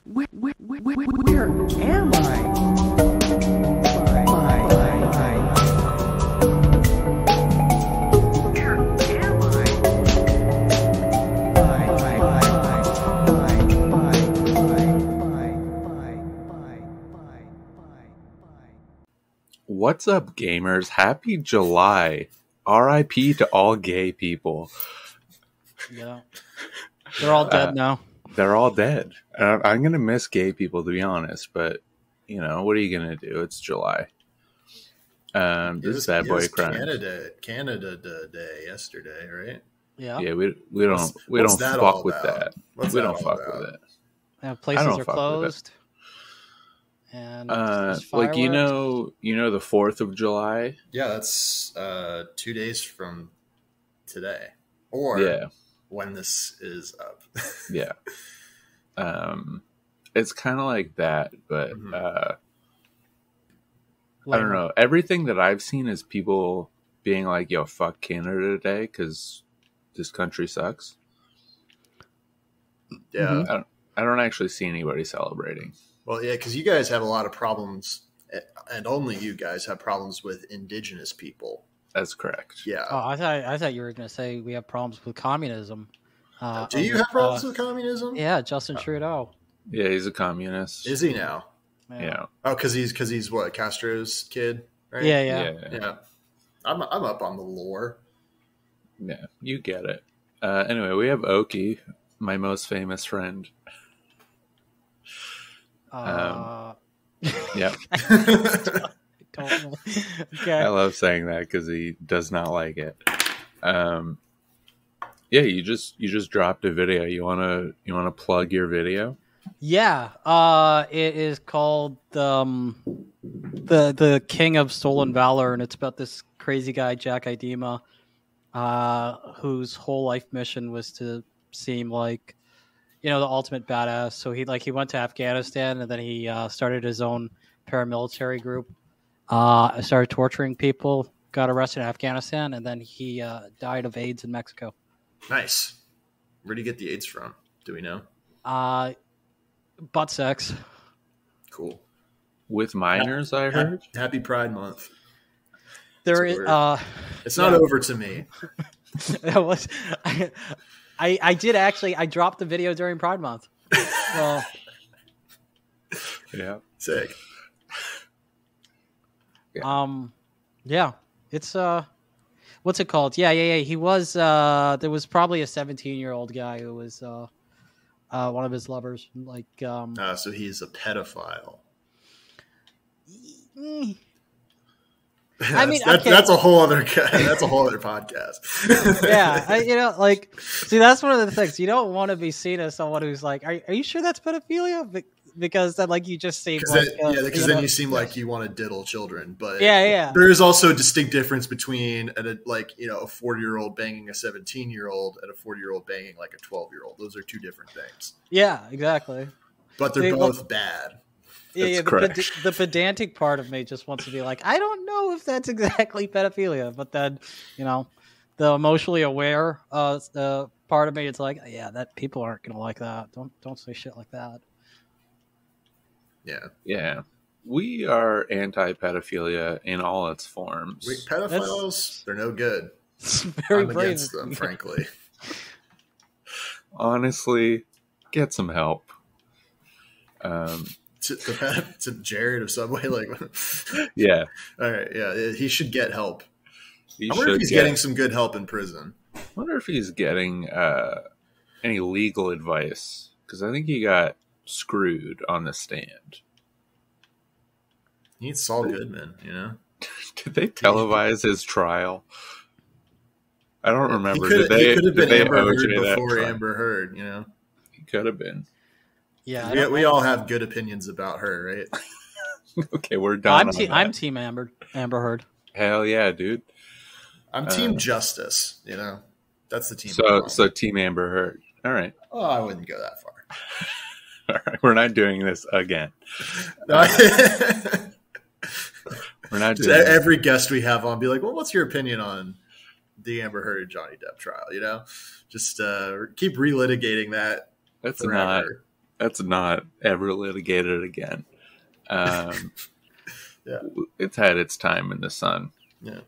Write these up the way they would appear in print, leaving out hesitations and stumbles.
Where am I? What's up, gamers? Happy July. R.I.P. to all gay people. Yeah. They're all dead now. They're all dead. I'm going to miss gay people, to be honest, but, you know, what are you going to do? It's July. This bad boy crime. Canada Day yesterday, right? Yeah. Yeah, we don't fuck with that. We don't fuck with it. Places are closed. And like you know the 4th of July. Yeah, that's 2 days from today, or when this is up. Yeah, it's kind of like that, but I don't know. Everything that I've seen is people being like, "Yo, fuck Canada today," because this country sucks. Yeah, I don't actually see anybody celebrating. Well, yeah, because you guys have a lot of problems, and only you guys have problems with indigenous people. That's correct. Yeah. Oh, I thought you were going to say we have problems with communism. Do you have problems with communism? Yeah, Justin Trudeau. Yeah, he's a communist. Is he now? Yeah. Oh, because he's what, Castro's kid, right? Yeah. I'm up on the lore. Yeah, you get it. Anyway, we have Oki, my most famous friend. Yeah. Okay. I love saying that because he does not like it. Yeah, you just dropped a video. You wanna plug your video? Yeah. It is called the King of Stolen Valor, and it's about this crazy guy Jack Idema, whose whole life mission was to seem like, you know, the ultimate badass. So he went to Afghanistan, and then he started his own paramilitary group. Started torturing people, got arrested in Afghanistan, and then he died of AIDS in Mexico. Nice. Where did he get the AIDS from? Do we know? Butt sex. Cool. With minors, I heard. Happy Pride Month. There is. It's not over to me. That was. I did actually. I dropped the video during Pride Month. Well, yeah. Sick. Yeah. It's what's it called? Yeah. He was. There was probably a 17-year-old guy who was one of his lovers. Like. So he's a pedophile. I mean, that's a whole other podcast. Yeah, see, that's one of the things. You don't want to be seen as someone who's like, are you sure that's pedophilia? Because then, like, you just seem like, because then you seem like you want to diddle children. But yeah, there is also a distinct difference between a 40-year-old banging a 17-year-old and a 40-year-old banging like a 12-year-old. Those are two different things. Yeah, exactly. But they're both bad. Yeah, the pedantic part of me just wants to be like, I don't know if that's exactly pedophilia, but then, you know, the emotionally aware part of me, it's like, yeah, that people aren't gonna like that. Don't say shit like that. Yeah. We are anti-pedophilia in all its forms. Pedophiles, they're no good. It's very I'm against them, frankly. Honestly, get some help. To Jared of Subway, yeah. All right, yeah, he should get help. I wonder if he's getting some good help in prison. I wonder if he's getting any legal advice, because I think he got screwed on the stand. He needs Saul Goodman, you know. Did they televise his trial? I don't remember. He could have been Amber Heard OJ before Amber Heard, you know. He could have been. Yeah, we all have good opinions about her, right? Okay, we're done. I'm Team Amber Heard. Hell yeah, dude. I'm Team Justice. You know, that's the team. So Team Amber Heard. All right. Oh, I wouldn't go that far. All right, we're not doing this again. We're not doing every guest we have on be like, well, what's your opinion on the Amber Heard Johnny Depp trial? You know, just keep relitigating that. That's forever. That's not ever litigated again. Yeah. It's had its time in the sun. Yeah.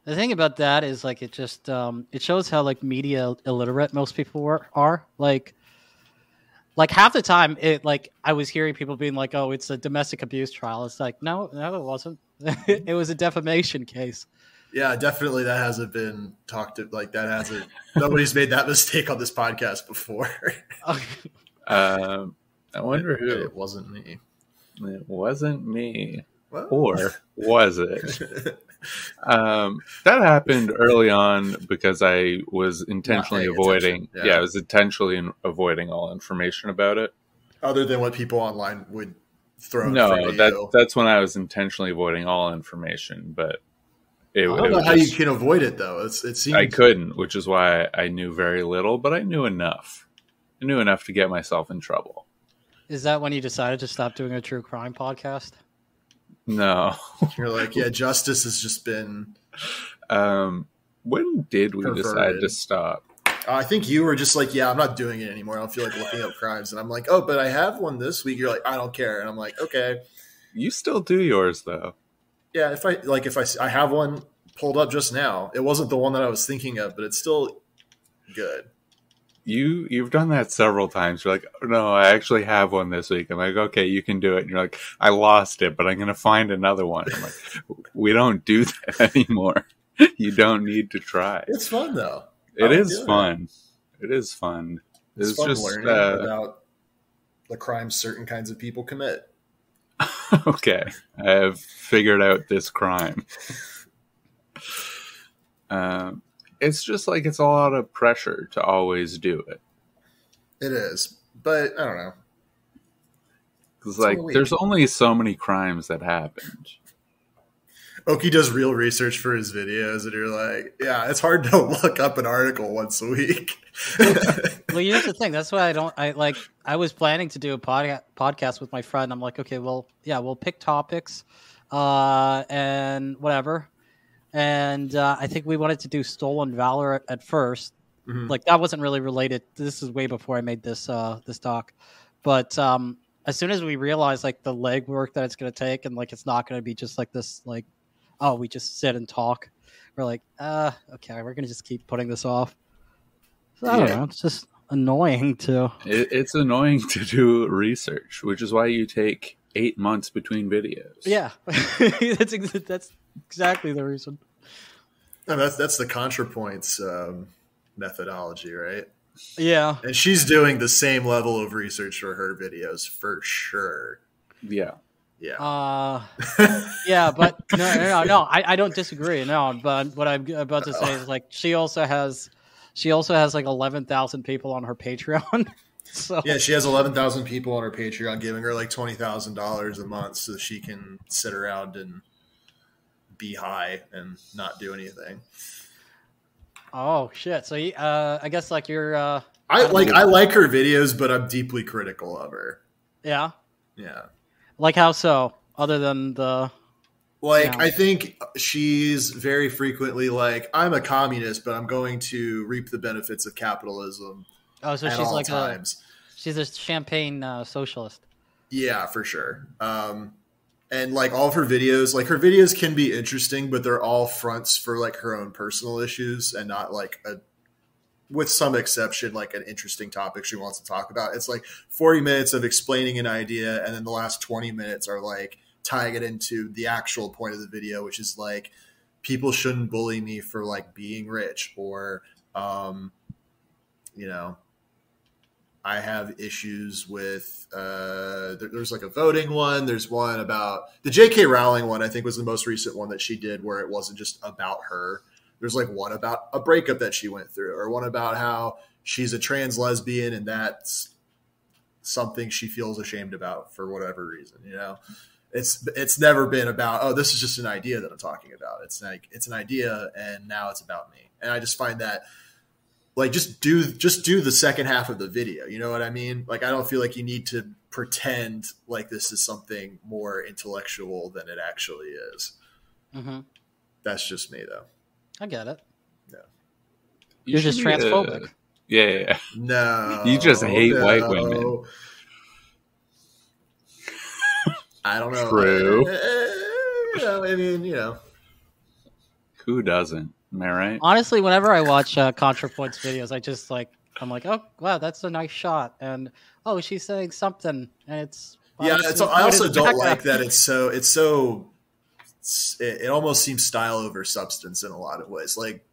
The thing about that is like it just it shows how like media illiterate most people are. Like half the time it like I was hearing people being like, "Oh, it's a domestic abuse trial." It's like, no, it wasn't. It was a defamation case. Yeah, definitely that hasn't been talked to, like that hasn't nobody's made that mistake on this podcast before. I wonder who. It wasn't me. It wasn't me. Well. Or was it? That happened early on because I was intentionally avoiding. I was intentionally avoiding all information about it. Other than what people online would throw. No, that's when I was intentionally avoiding all information. But I don't know how you can avoid it though. It seems I couldn't, which is why I knew very little. But I knew enough. I knew enough to get myself in trouble. Is that when you decided to stop doing a true crime podcast? No. You're like, yeah, justice has just been. When did we decide to stop? I think you were just like, yeah, I'm not doing it anymore. I don't feel like looking up crimes. And I'm like, oh, but I have one this week. You're like, I don't care. And I'm like, okay. You still do yours though. Yeah, I have one pulled up just now. It wasn't the one that I was thinking of, but it's still good. You've done that several times. You're like, oh, no, I actually have one this week. I'm like, okay, you can do it. And you're like, I lost it, but I'm going to find another one. I'm like, we don't do that anymore. You don't need to try. It's fun though. It is fun. It is fun. It's fun just learning about the crimes certain kinds of people commit. Okay, I have figured out this crime. It's just like it's a lot of pressure to always do it. It is, but I don't know. Because like, there's only so many crimes that happened. Oki does real research for his videos, and you're like, yeah, it's hard to look up an article once a week. Well, here's the thing. That's why I was planning to do a podcast with my friend. I'm like, okay, well, yeah, we'll pick topics and whatever. And I think we wanted to do stolen valor at first. Mm-hmm. Like that wasn't really related. This is way before I made this doc. But as soon as we realized like the legwork that it's going to take, and like it's not going to be just like this, like, oh, we just sit and talk. We're like, okay, we're going to just keep putting this off. So, I don't know. It's just annoying to. It's annoying to do research, which is why you take 8 months between videos. Yeah, that's exactly the reason. And that's the ContraPoints methodology, right? Yeah. And she's doing the same level of research for her videos for sure. Yeah. Yeah. Yeah, but no, I don't disagree. No, but what I'm about to say is like she also has like 11,000 people on her Patreon. So yeah, she has 11,000 people on her Patreon giving her like $20,000 a month so she can sit around and be high and not do anything. Oh shit! So I guess like you're. I like her videos, but I'm deeply critical of her. Yeah. Yeah. Like how so? Other than the. Like, I think she's very frequently like, I'm a communist, but I'm going to reap the benefits of capitalism. Oh, so she's like times. She's a champagne socialist. Yeah, for sure. And like all of her videos can be interesting, but they're all fronts for like her own personal issues and not like with some exception, like an interesting topic she wants to talk about. It's like 40 minutes of explaining an idea, and then the last 20 minutes are like tying it into the actual point of the video, which is like, people shouldn't bully me for like being rich, or, I have issues with, there's like a voting one. There's one about the J.K. Rowling one, I think was the most recent one that she did, where it wasn't just about her. There's like one about a breakup that she went through, or one about how she's a trans lesbian and that's something she feels ashamed about for whatever reason, It's never been about, oh, this is just an idea that I'm talking about. It's like, it's an idea and now it's about me. And I just find that, like, just do the second half of the video. You know what I mean? Like, I don't feel like you need to pretend like this is something more intellectual than it actually is. Mm-hmm. That's just me, though. I get it. Yeah. You're just transphobic. Yeah. No. You just hate white women. no. I don't know. True. I mean, Who doesn't? Am I right? Honestly, whenever I watch ContraPoint's videos, I'm like, oh wow, that's a nice shot, and oh, she's saying something, and it's yeah. obviously I also pointed in the don't like background. that it almost seems style over substance in a lot of ways. Like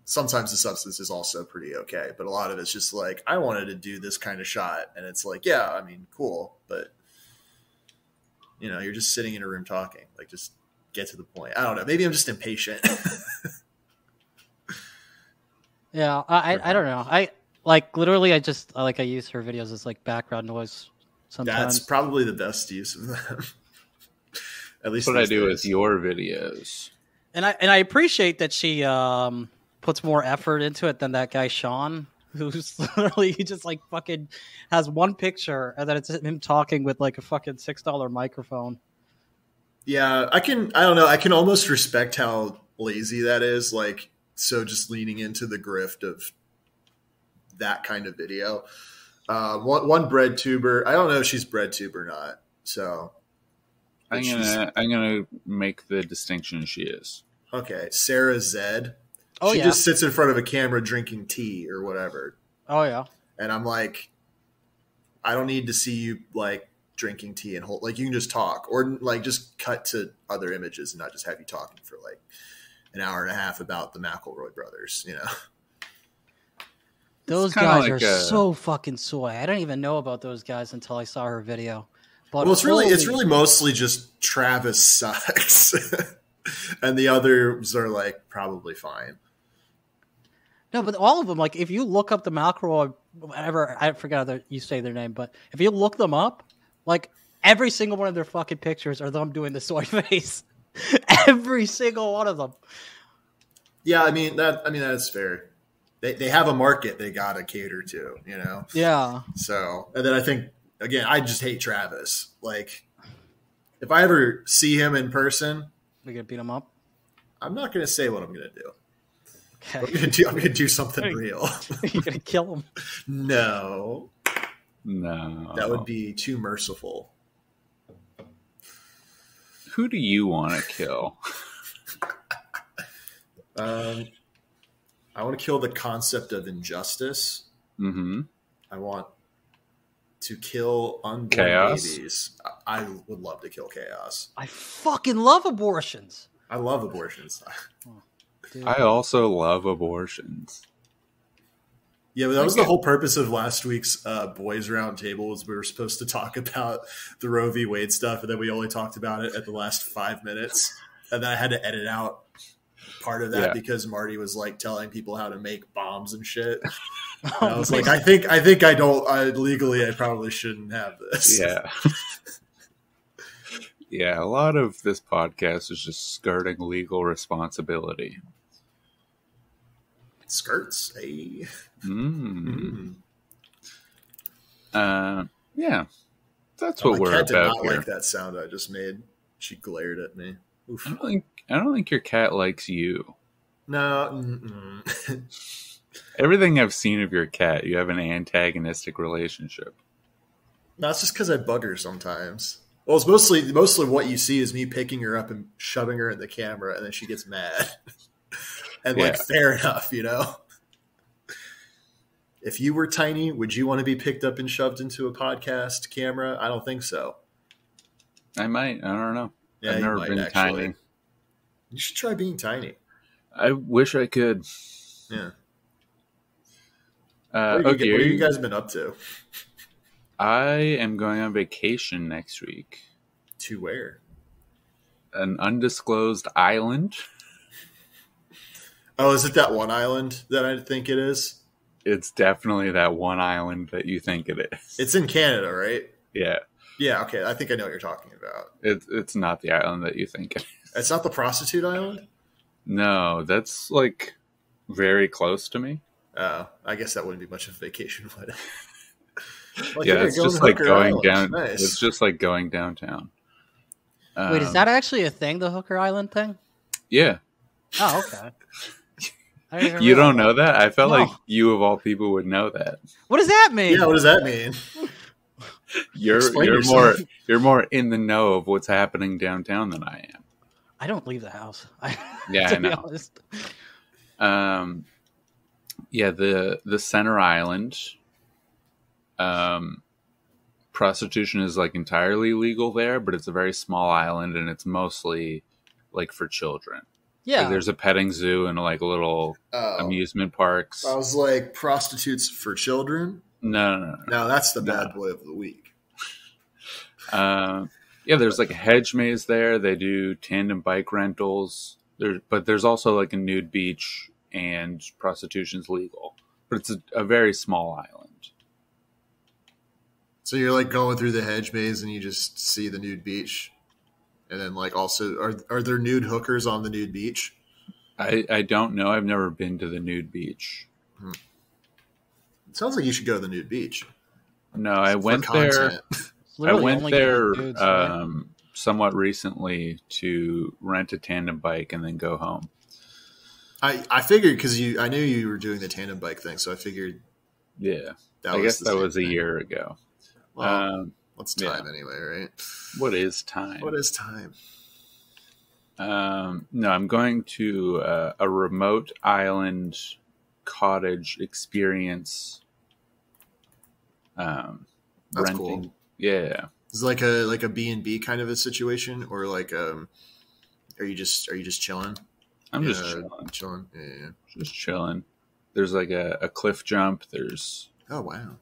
sometimes the substance is also pretty okay, but a lot of it's just like, I wanted to do this kind of shot, and it's like, yeah, I mean, cool, but you're just sitting in a room talking. Like, just get to the point. I don't know. Maybe I'm just impatient. Yeah, I don't know. I literally I use her videos as like background noise sometimes. That's probably the best use of them. At least That's what I do days. with your videos. And I appreciate that she puts more effort into it than that guy Sean, who's literally he just like fucking has one picture and then it's him talking with like a fucking $6 microphone. Yeah, I don't know. I can almost respect how lazy that is. Like, so just leaning into the grift of that kind of video. One bread tuber. I don't know if she's bread tube or not. So I'm gonna make the distinction she is. okay, Sarah Zed. Oh, she yeah. just sits in front of a camera drinking tea or whatever. Oh yeah. And I'm like, I don't need to see you like drinking tea and hold, like, you can just talk or like just cut to other images and not just have you talking for like an hour and a half about the McElroy brothers, Those kinda guys like are a- so fucking soy. I didn't even know about those guys until I saw her video. But Well, it's really mostly just Travis sucks. And the others are like probably fine. No, but all of them, like if you look up the McElroy, whatever, I forgot that you say their name, but if you look them up, like every single one of their fucking pictures are them doing the soy face. Every single one of them. Yeah, I mean that's fair. They have a market they gotta cater to, Yeah. So, and then I think again, I just hate Travis. Like, if I ever see him in person, We gonna beat them up. I'm not gonna say what I'm gonna do. Okay. I'm gonna do something Hey. real. You're gonna kill them. No, No. that would be too merciful. Who do you want to kill? I want to kill the concept of injustice. Mm-hmm. I want to kill unborn Chaos? babies. I would love to kill chaos. I fucking love abortions. I love abortions. Dude. I also love abortions. Yeah, but that was the whole purpose of last week's Boys Round Table was we were supposed to talk about the Roe v. Wade stuff, and then we only talked about it at the last 5 minutes. And then I had to edit out part of that because Marty was like telling people how to make bombs and shit. And I was like, I think legally I probably shouldn't have this. Yeah. Yeah, a lot of this podcast is just skirting legal responsibility. Skirts. Hey. Yeah. That's Oh, what my we're cat did about not here. like that sound I just made. She glared at me. Oof. I don't think your cat likes you. No. Everything I've seen of your cat, you have an antagonistic relationship. No, it's just because I bug her sometimes. Well, it's mostly what you see is me picking her up and shoving her in the camera, and then she gets mad. And like, fair enough, If you were tiny, would you want to be picked up and shoved into a podcast camera? I don't think so. I might. I don't know. Yeah, I've you never might, been actually. tiny. You should try being tiny. I wish I could. Yeah. Okay, What have you guys been up to? I am going on vacation next week. To where? An undisclosed island. Oh, is it that one island that I think it is? It's definitely that one island that you think it is. It's in Canada, right? Yeah. Yeah, okay. I think I know what you're talking about. It's not the island that you think it is. It's not the prostitute island? No, that's like very close to me. Oh, I guess that wouldn't be much of a vacation, would it? Like, Yeah, hey, it's go just to like Hooker going Island. down. Nice. It's just like going downtown. Wait, is that actually a thing, the Hooker Island thing? Yeah. Oh, okay. I don't even You realize don't know that? I felt No. like you of all people would know that. What does that mean? Yeah, what does that mean? Explain You're yourself. more in the know of what's happening downtown than I am. I don't leave the house. Yeah, to I be know. honest. Yeah, the center island, prostitution is like entirely legal there, but it's a very small island and it's mostly like for children. Yeah. Like, there's a petting zoo and like little amusement parks. I was like, prostitutes for children? No. No, that's the bad boy of the week. Yeah, there's like a hedge maze there. They do tandem bike rentals. But there's also like a nude beach and prostitution's legal. But it's a very small island. So you're like going through the hedge maze and you just see the nude beach. And then like also, are there nude hookers on the nude beach? I don't know. I've never been to the nude beach. It sounds like you should go to the nude beach. No, I went For there. content. It's I literally went only there dudes, right? somewhat recently to rent a tandem bike and then go home. I figured because I knew you were doing the tandem bike thing, so I figured Yeah, that I was guess the that same was a thing. year ago. Well, what's time anyway, right? What is time? What is time? No, I'm going to a remote island cottage experience. That's Renting. cool. Yeah. Is it like a B&B kind of a situation, or like are you just chilling? I'm just Yeah, chilling. chilling. Yeah. Just chilling. There's like a cliff jump. There's, Oh wow.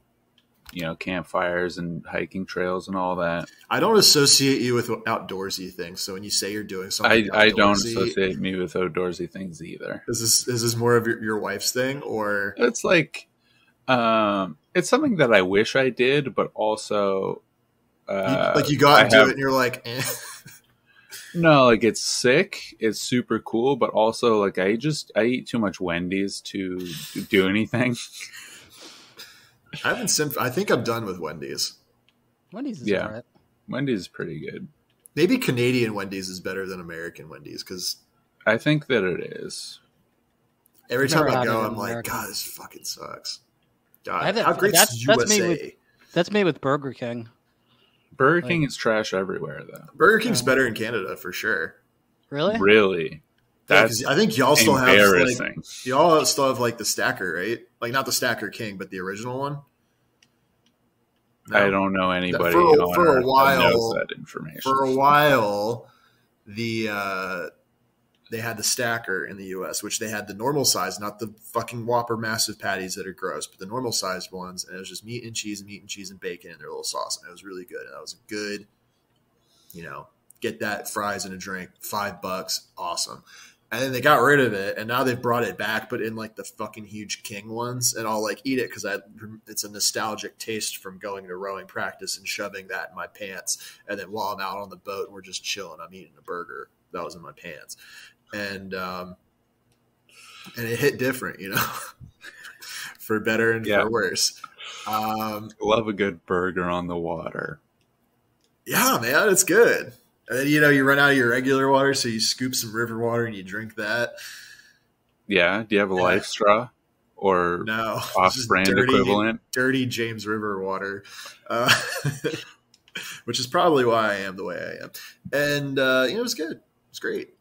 campfires and hiking trails and all that. I don't associate you with outdoorsy things. So when you say you're doing something, I don't outdoorsy, associate me with outdoorsy things either. Is this more of your wife's thing, or It's like, it's something that I wish I did, but also, you got I into have- it and you're like, eh. no, like it's sick. It's super cool, but also like I eat too much Wendy's to do anything. I think I'm done with Wendy's. Wendy's is Yeah. alright. Wendy's is pretty good. Maybe Canadian Wendy's is better than American Wendy's because I think that it is. every I've time never I had go, it in I'm like, American. God, this fucking sucks. I God, haven't- how great that's- is that's me USA? That's me with Burger King. Burger King is trash everywhere, though. Burger King's better in Canada for sure. Really? Really, Yeah, that's 'cause I think y'all still have embarrassing. like the Stacker, right? Like not the Stacker King, but the original one. No? I don't know anybody For on a Earth while- that knows that information. For a while, they had the Stacker in the U.S., which they had the normal size, not the fucking Whopper massive patties that are gross, but the normal sized ones. And it was just meat and cheese and bacon and their little sauce. And it was really good. And that was a good, get that fries and a drink, $5, awesome. And then they got rid of it, and now they've brought it back, but in like the fucking huge King ones. And I'll like eat it because it's a nostalgic taste from going to rowing practice and shoving that in my pants. And then while I'm out on the boat and we're just chilling, I'm eating a burger that was in my pants, and it hit different, for better and Yeah. for worse. Love a good burger on the water. Yeah, man, it's good. And then you run out of your regular water, so you scoop some river water and you drink that. Yeah. Do you have a life straw or No, it's just off-brand equivalent? dirty James River water, which is probably why I am the way I am. And it was good. It was great.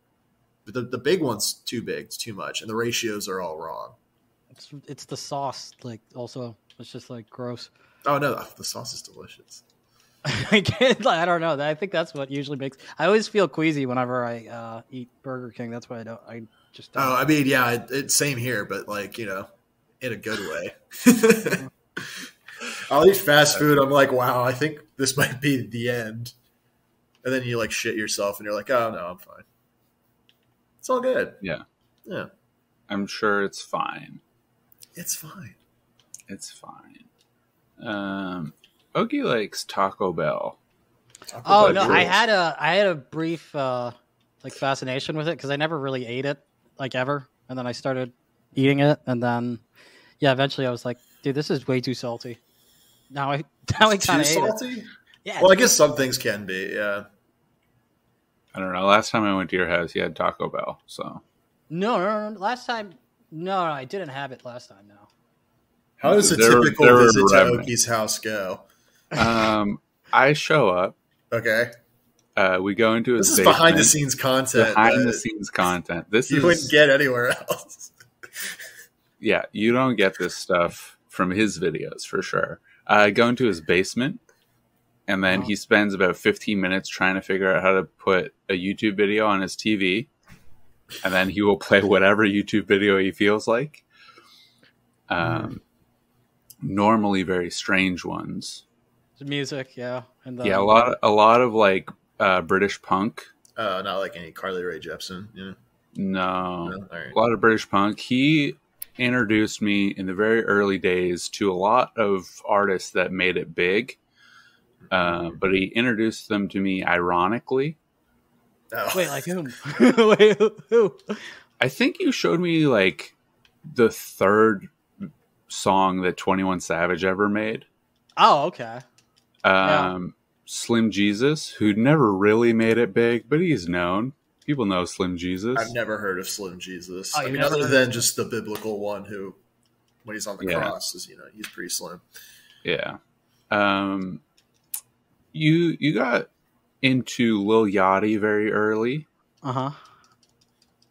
But the big one's too big. It's too much, and the ratios are all wrong. It's the sauce. Like also, it's just like gross. Oh no, the sauce is delicious. I don't know. I think that's what usually makes. I always feel queasy whenever I eat Burger King. That's why I just. Don't. Oh, I mean, yeah, it's same here, but like in a good way. I'll eat fast food. I'm like, wow, I think this might be the end. And then you like shit yourself, and you're like, oh no, I'm fine. It's all good. Yeah. Yeah, I'm sure it's fine. it's fine. It's fine. Ogie likes Taco Bell. Oh Bell no, I rules. had a brief fascination with it because I never really ate it like ever, and then I started eating it, and then eventually I was like, dude, this is way too salty. Now I kind of Too hate it. salty? Yeah. Well, I guess some things can be. Yeah. I don't know. Last time I went to your house, you had Taco Bell. So No. Last time No, I didn't have it last time. No. How does a They're typical visit to revenant. Oki's house go? I show up. Okay. We go into his This is basement. behind the scenes content. Behind the scenes content. This you wouldn't get anywhere else. Yeah, you don't get this stuff from his videos for sure. I go into his basement, and then he spends about 15 minutes trying to figure out how to put a YouTube video on his TV, and then he will play whatever YouTube video he feels like. Normally very strange ones. Music, yeah. And Yeah, a lot of like British punk. Not like any Carly Rae Jepsen. Yeah. No. All right. A lot of British punk. He introduced me in the very early days to a lot of artists that made it big. But he introduced them to me ironically. Oh. Wait, like whom? Wait, who? I think you showed me like the third song that 21 Savage ever made. Oh, okay. Slim Jesus, who never really made it big, but he's known. People know Slim Jesus. I've never heard of Slim Jesus. Oh, I you've mean, never other heard than just the biblical one who, when he's on the Yeah. cross, is he's pretty slim. Yeah. You got into Lil Yachty very early. Uh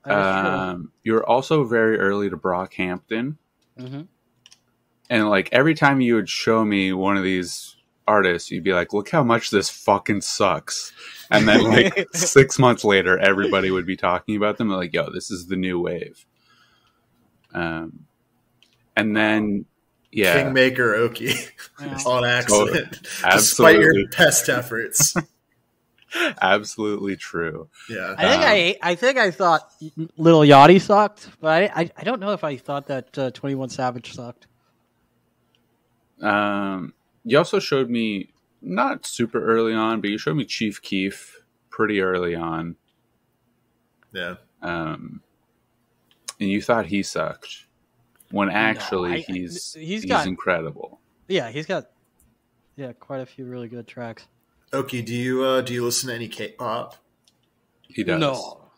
huh. You were also very early to Brockhampton. Mm-hmm. And like every time you would show me one of these artists, you'd be like, look how much this fucking sucks. And then like 6 months later, everybody would be talking about them. Like, yo, this is the new wave. And then, yeah. Kingmaker Oki Yeah. on accident, despite Absolutely. your best efforts. Absolutely true. Yeah. I think I thought Little Yachty sucked, but I don't know if I thought that 21 Savage sucked. You also showed me, not super early on, but you showed me Chief Keef pretty early on. Yeah. And you thought he sucked. When actually he's incredible. Yeah, he's got quite a few really good tracks. Oki, do you listen to any K-pop? He does. No.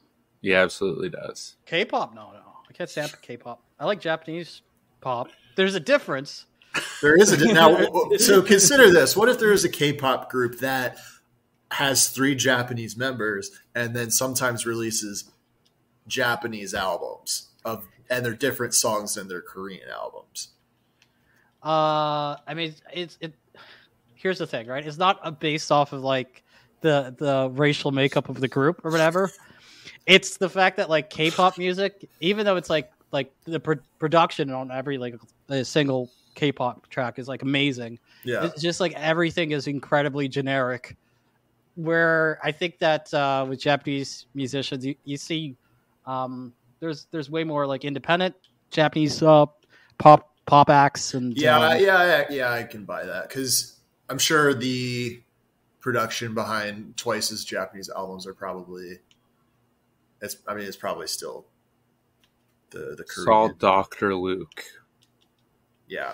He absolutely does. K-pop? No. I can't stand K-pop. I like Japanese pop. There's a difference. There is now. So consider this: what if there is a K-pop group that has 3 Japanese members and then sometimes releases Japanese albums and they're different songs than their Korean albums? I mean, it. Here's the thing, right? It's not based off of like the racial makeup of the group or whatever. It's the fact that like K-pop music, even though it's like the production on every like a single K-pop track is like amazing. Yeah, it's just like everything is incredibly generic. Where I think that with Japanese musicians, you see, there's way more like independent Japanese pop acts and I can buy that because I'm sure the production behind Twice's Japanese albums are probably it's probably still the Korean. Saw Dr. Luke. Yeah,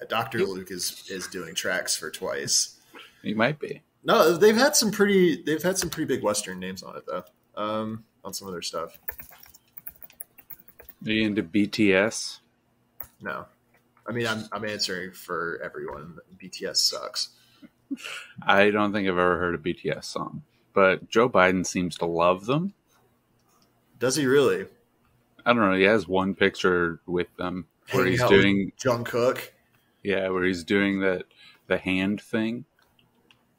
Dr. Luke is doing tracks for Twice. He might be. No, they've had some pretty big Western names on it though. On some of their stuff. Are you into BTS? No, I mean I'm answering for everyone. BTS sucks. I don't think I've ever heard a BTS song, but Joe Biden seems to love them. Does he really? I don't know. He has one picture with them where Hanging he's out doing with Jungkook. Yeah, where he's doing the hand thing.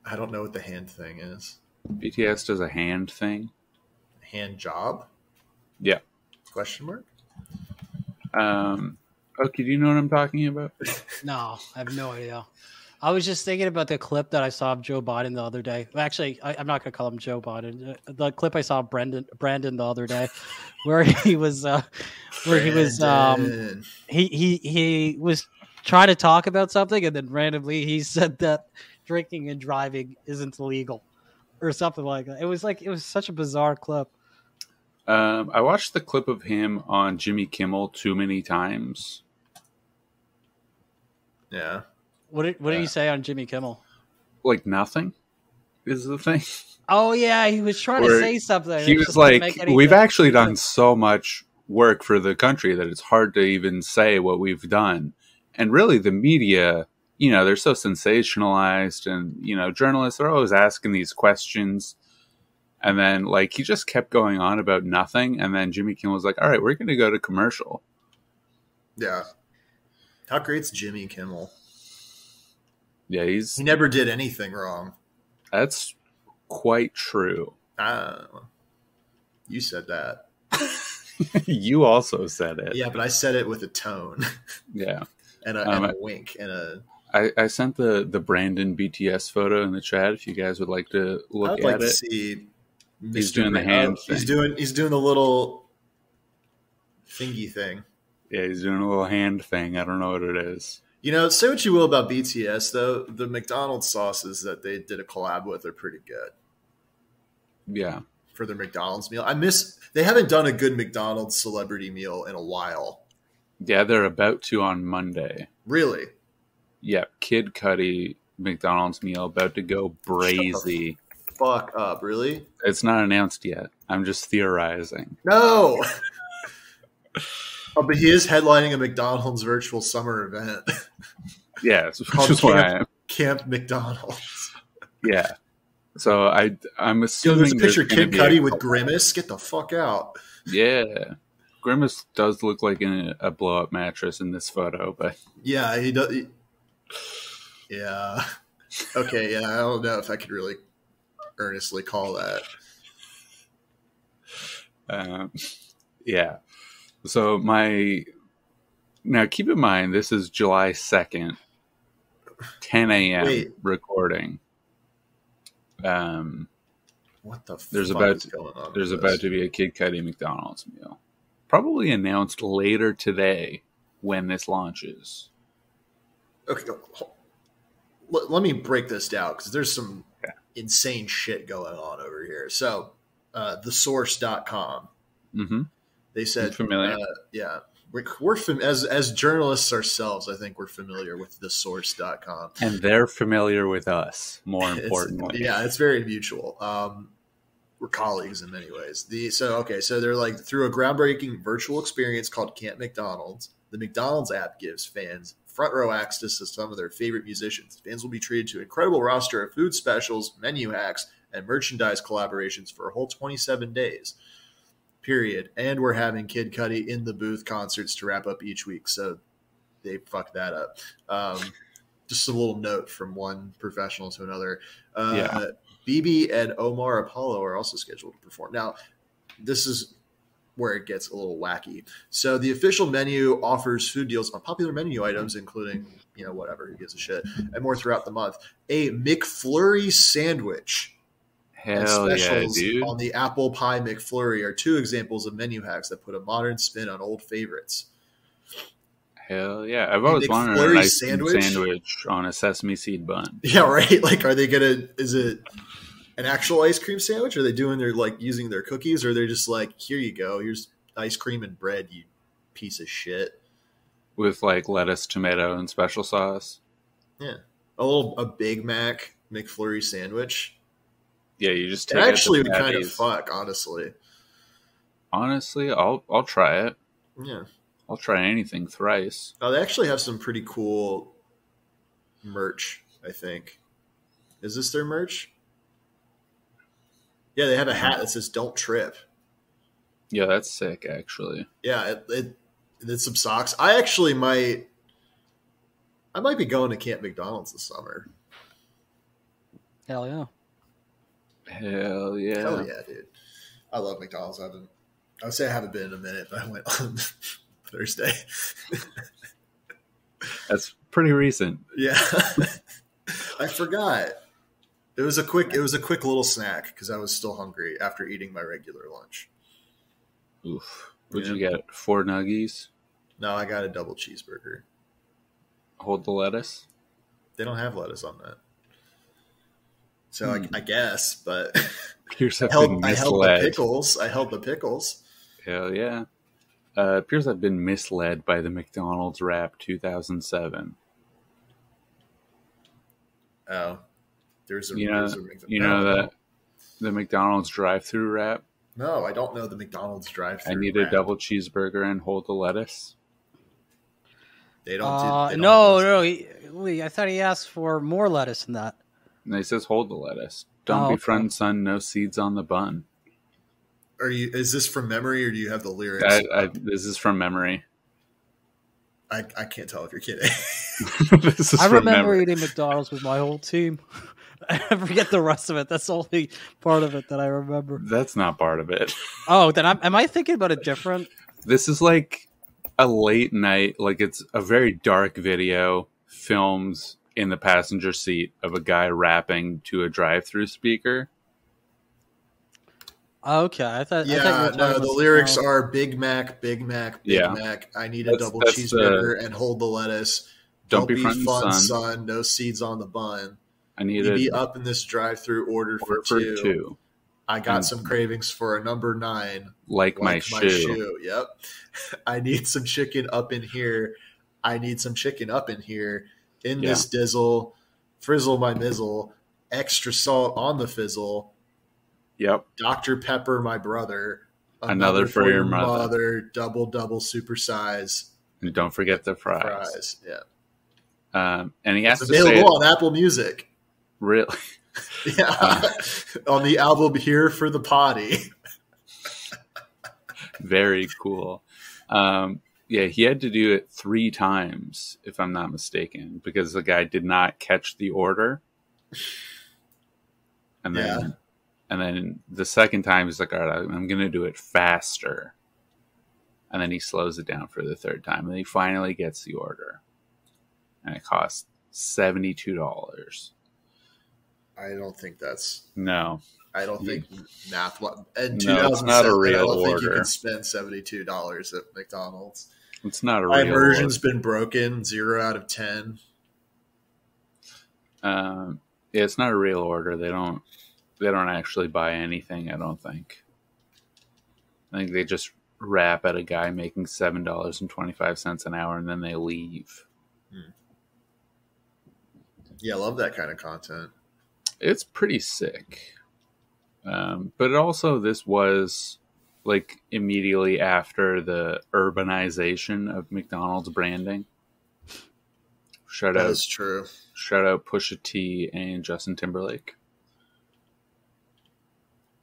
I don't know what the hand thing is. BTS does a hand thing. Hand job? Yeah. Question mark? Okay, do you know what I'm talking about? No, I have no idea. I was just thinking about the clip that I saw of Joe Biden the other day. Actually, I'm not going to call him Joe Biden. The clip I saw of Brandon the other day, where he was he was trying to talk about something, and then randomly he said that drinking and driving isn't illegal, or something like that. It was such a bizarre clip. I watched the clip of him on Jimmy Kimmel too many times. Yeah. What did he say on Jimmy Kimmel? Like nothing is the thing. Oh yeah, he was trying to say something. He was like, "We've actually done so much work for the country that it's hard to even say what we've done. And really, the media, they're so sensationalized, and journalists are always asking these questions. And then, like, he just kept going on about nothing. And then Jimmy Kimmel was like, all right, we're going to go to commercial. Yeah. How great's Jimmy Kimmel? Yeah, He never did anything wrong. That's quite true. You said that. You also said it. Yeah, but I said it with a tone. Yeah. and a wink. I sent the Brandon BTS photo in the chat if you guys would like to look I'd like at to it. see He's doing the hand thing. He's doing the little thingy thing. Yeah, he's doing a little hand thing. I don't know what it is. Say what you will about BTS, though. The McDonald's sauces that they did a collab with are pretty good. Yeah. For their McDonald's meal. They haven't done a good McDonald's celebrity meal in a while. Yeah, they're about to on Monday. Really? Yeah, Kid Cudi McDonald's meal about to go brazy. Fuck up, really? It's not announced yet. I'm just theorizing. No! Oh, but he is headlining a McDonald's virtual summer event. Yeah, which Called is why I am. Camp McDonald's. Yeah. So I'm assuming There's a picture of there's Kid gonna be Cudi with Grimace. Get the fuck out. Yeah. Grimace does look like a blow-up mattress in this photo, but... Yeah, he does. Yeah. Okay, yeah, I don't know if I could really earnestly call that. Yeah. So now keep in mind, this is July 2nd, 10 a.m. recording. What the fuck There's is going on? There's about to be a Kid Cudi McDonald's meal. Probably announced later today when this launches. Okay, let me break this down because there's some insane shit going on over here. So, thesource.com. Mm-hmm. They said, familiar. Yeah, we're as journalists ourselves, I think we're familiar with thesource.com. And they're familiar with us, more importantly. It's very mutual. We're colleagues in many ways. So they're like, through a groundbreaking virtual experience called Camp McDonald's, the McDonald's app gives fans front row access to some of their favorite musicians. Fans will be treated to an incredible roster of food specials, menu hacks, and merchandise collaborations for a whole 27 days. Period. And we're having Kid Cudi in the booth concerts to wrap up each week. So they fucked that up. Just a little note from one professional to another. BB and Omar Apollo are also scheduled to perform. Now, this is where it gets a little wacky. So the official menu offers food deals on popular menu items, including, whatever, who gives a shit, and more throughout the month. A McFlurry sandwich. Hell yeah, dude. On the apple pie McFlurry are two examples of menu hacks that put a modern spin on old favorites. Hell yeah. I've always wanted a nice sandwich on a sesame seed bun. Yeah, right? Like, are they is it an actual ice cream sandwich? Are they doing using their cookies? Or are they just like, here you go, here's ice cream and bread, you piece of shit. With like lettuce, tomato, and special sauce. Yeah. A Big Mac McFlurry sandwich. Yeah, you just take it. Actually would kind of fuck, honestly. Honestly, I'll try it. Yeah. I'll try anything thrice. Oh, they actually have some pretty cool merch, I think. Is this their merch? Yeah, they have a hat that says "Don't Trip." Yeah, that's sick, actually. Yeah, it's some socks. I actually might be going to Camp McDonald's this summer. Hell yeah. Hell yeah. Hell yeah, dude. I love McDonald's. I would say I haven't been in a minute, but I went on Thursday. That's pretty recent. Yeah. I forgot. It was a quick little snack because I was still hungry after eating my regular lunch. Oof. What'd you get? 4 nuggies? No, I got a double cheeseburger. Hold the lettuce? They don't have lettuce on that. So I guess, but Pierce I held the pickles. I held the pickles. Hell yeah. It appears I've been misled by the McDonald's Wrap 2007. Oh. The McDonald's drive-through wrap? No, I don't know the McDonald's drive-thru. I need a double cheeseburger and hold the lettuce. They don't. They don't No. I thought he asked for more lettuce than that. And he says hold the lettuce. Don't be front, son. No seeds on the bun. Is this from memory, or do you have the lyrics? This is from memory. I can't tell if you're kidding. I remember eating McDonald's with my whole team. I forget the rest of it. That's the only part of it that I remember. That's not part of it. Oh, then am I thinking about it different? This is like a late night, like it's a very dark video filmed in the passenger seat of a guy rapping to a drive-through speaker. Okay, I thought. The lyrics are Big Mac, Big Mac, Big Mac. I need a double cheeseburger and hold the lettuce. Don't be fun, son. No seeds on the bun. I need to be up in this drive-through order for two. I got some cravings for a number 9. Like my shoe. Yep. I need some chicken up in here. I need some chicken up in here. In this dizzle, frizzle my mizzle. Extra salt on the fizzle. Yep. Dr. Pepper, my brother. Another for your mother. Double super size. And don't forget the fries. Yeah. And he has it's to say available on Apple Music. Really? Yeah. On the album Here for the Potty. Very cool. He had to do it 3 times, if I'm not mistaken, because the guy did not catch the order. And then the second time he's like, all right, I'm going to do it faster. And then he slows it down for the third time. And he finally gets the order. And it costs $72. I don't think that's... No. I don't think math... In 2007, it's not a real I don't order. think you can spend $72 at McDonald's. It's not a real My immersion's order. been broken. 0 out of 10. It's not a real order. They don't actually buy anything, I don't think. I think they just rap at a guy making $7.25 an hour and then they leave. Yeah, I love that kind of content. It's pretty sick. But also this was like immediately after the urbanization of McDonald's branding. That is true. Shout out Pusha T and Justin Timberlake.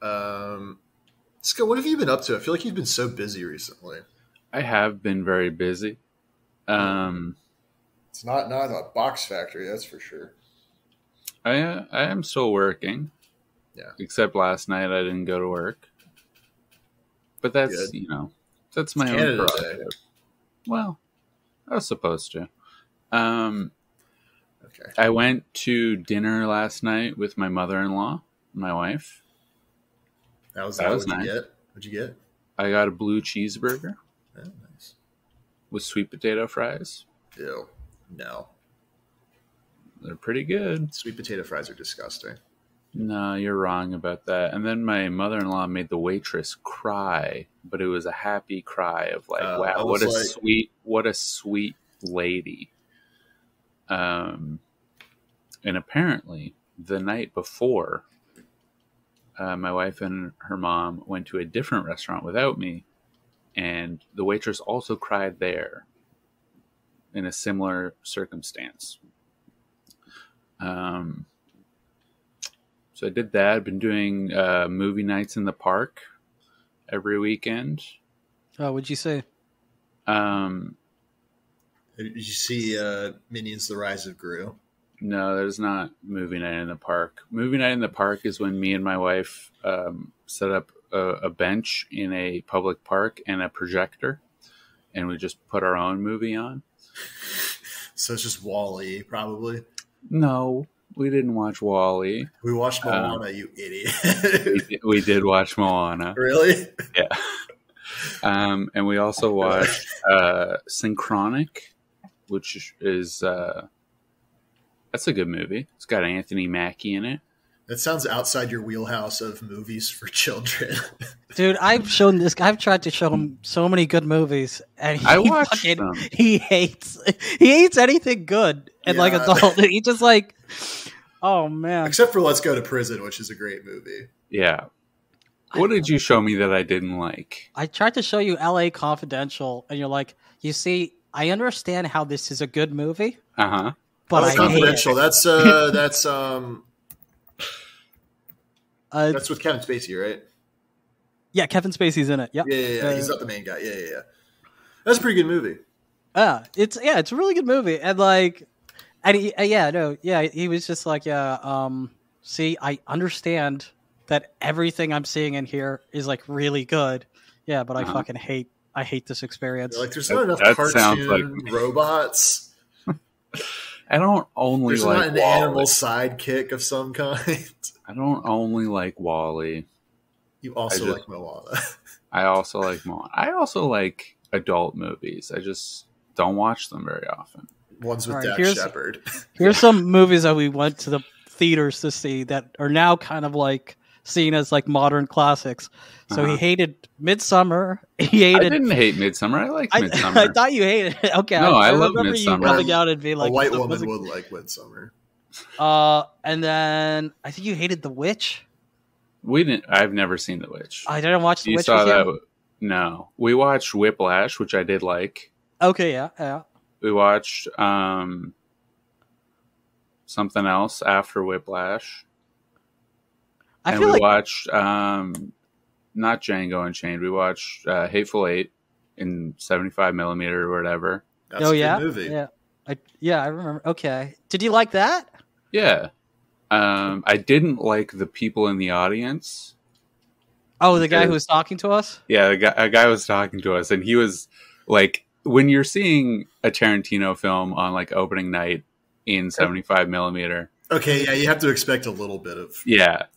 Scott, what have you been up to? I feel like you've been so busy recently. I have been very busy. It's not a box factory, that's for sure. I am still working. Yeah. Except last night I didn't go to work. But that's, that's my own prerogative. Well, I was supposed to. Okay. I went to dinner last night with my mother-in-law, my wife. That was nice. What'd you get? I got a blue cheeseburger. Oh, nice. With sweet potato fries. Ew. No. They're pretty good. Sweet potato fries are disgusting. No, you're wrong about that. And then my mother-in-law made the waitress cry, but it was a happy cry of like, wow, what a sweet lady. And apparently the night before, my wife and her mom went to a different restaurant without me, and the waitress also cried there in a similar circumstance. So I did that. I've been doing movie nights in the park every weekend. Oh, what'd you say? Did you see Minions: The Rise of Gru? No, there's not movie night in the park. Movie night in the park is when me and my wife set up a bench in a public park and a projector, and we just put our own movie on. So it's just WALL-E, probably? No, we didn't watch WALL-E. We watched Moana, you idiot. we did watch Moana. Really? Yeah. And we also watched Synchronic, which is... that's a good movie. It's got Anthony Mackie in it. That sounds outside your wheelhouse of movies for children. Dude, I've tried to show him so many good movies, and I watched them. He hates anything good, and like adult. He just like, oh man. Except for Let's Go to Prison, which is a great movie. Yeah. What did you show me that I didn't like? I tried to show you L.A. Confidential, and you're like, you see, I understand how this is a good movie, Uh-huh. but I hate it. Confidential. That's with Kevin Spacey, right? Yeah, Kevin Spacey's in it. Yep. Yeah. He's not the main guy. Yeah. That's a pretty good movie. It's a really good movie, and he was just like, see, I understand that everything I'm seeing in here is like really good, but I fucking hate this experience. Like, there's not enough that cartoon robots. I don't only There's like not an Wall-E. animal sidekick of some kind. I don't only like Wall-E. You also like Moana. I also like Moana. I also like adult movies. I just don't watch them very often. Ones with All right, Dax Shepard. Here's some movies that we went to the theaters to see that are now kind of like seen as like modern classics. So he hated Midsummer. I didn't hate Midsummer. I liked Midsummer. I thought you hated it. Okay, No, I love remember Midsummer. you coming out and being like, a white woman would like Midsummer. And then I think you hated The Witch. We didn't. I've never seen The Witch. I didn't watch The You Witch. saw with that? you? No, we watched Whiplash, which I did like. Okay, yeah. We watched something else after Whiplash. I And feel we like watched not Django Unchained. We watched Hateful Eight in 75 millimeter or whatever. That's a good movie. I remember. Okay, did you like that? Yeah. I didn't like the people in the audience. Oh, the guy who was talking to us? Yeah, a guy was talking to us, and he was like, when you're seeing a Tarantino film on like opening night in 75 millimeter. Okay, yeah, you have to expect a little bit of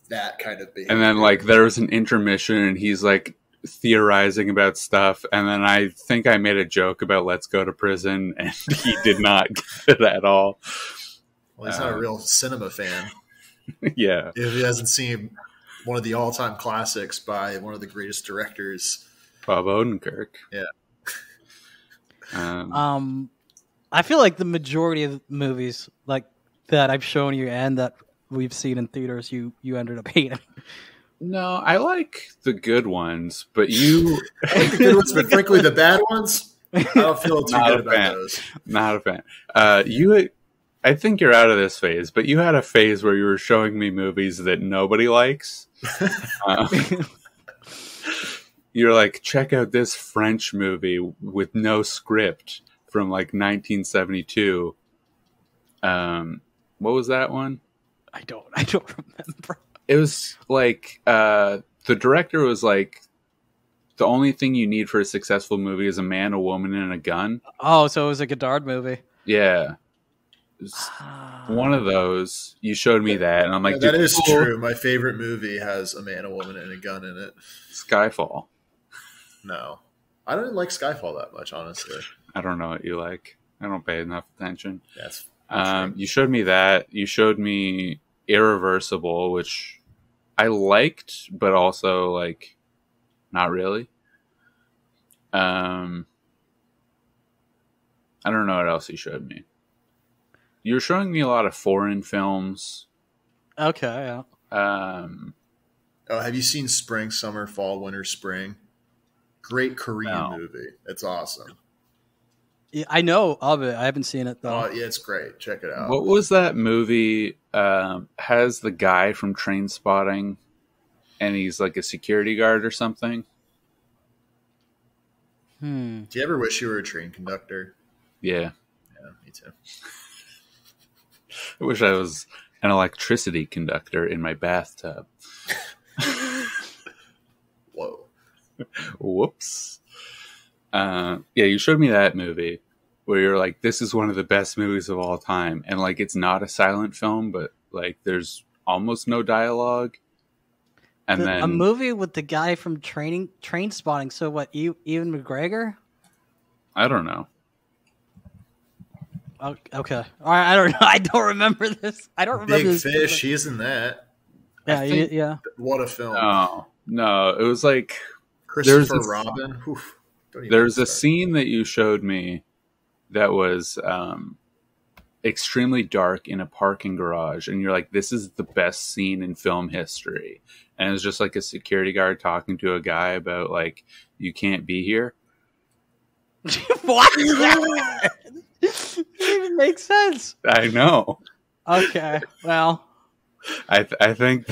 that kind of behavior. And then like there was an intermission, and he's like theorizing about stuff, and then I think I made a joke about let's go to prison, and he did not get it at all. Well, he's not a real cinema fan. Yeah. If he hasn't seen one of the all-time classics by one of the greatest directors, Bob Odenkirk. Yeah. I feel like the majority of movies like that I've shown you and that we've seen in theaters, you ended up hating. No, I like the good ones, but you I like the good ones, but frankly, the bad ones, I don't feel too good about those. Not a fan. I think you're out of this phase, but you had a phase where you were showing me movies that nobody likes. You're like, check out this French movie with no script from like 1972. What was that one? I don't remember. It was like the director was like, the only thing you need for a successful movie is a man, a woman, and a gun. Oh, so it was a Godard movie. Yeah. One of those. You showed me that, and I'm like, that is true. My favorite movie has a man, a woman, and a gun in it. Skyfall. No, I don't like Skyfall that much, honestly. I don't know what you like. I don't pay enough attention. That's you showed me that. You showed me Irreversible, which I liked, but also like not really. I don't know what else you showed me. You're showing me a lot of foreign films. Okay, yeah. Have you seen Spring, Summer, Fall, Winter, Spring? Great Korean movie. It's awesome. Yeah, I know of it. I haven't seen it though. Oh, yeah, it's great. Check it out. What was that movie? Has the guy from Train Spotting, and he's like a security guard or something. Do you ever wish you were a train conductor? Yeah. Yeah, me too. I wish I was an electricity conductor in my bathtub. Whoa. Whoops. Yeah, you showed me that movie where you're like, this is one of the best movies of all time. And like, it's not a silent film, but like, there's almost no dialogue. And then a movie with the guy from Train Spotting. So what? Ewan McGregor? I don't know. Oh, okay. All right. I don't know. I don't remember this. I don't remember Big this. Fish. He's in that. Yeah. Yeah. What a film. No. It was like Christopher Robin. There's a scene that you showed me that was extremely dark in a parking garage, and you're like, this is the best scene in film history. And it's just like a security guard talking to a guy about like, you can't be here. What? That doesn't even make sense. I know. Okay, well, I think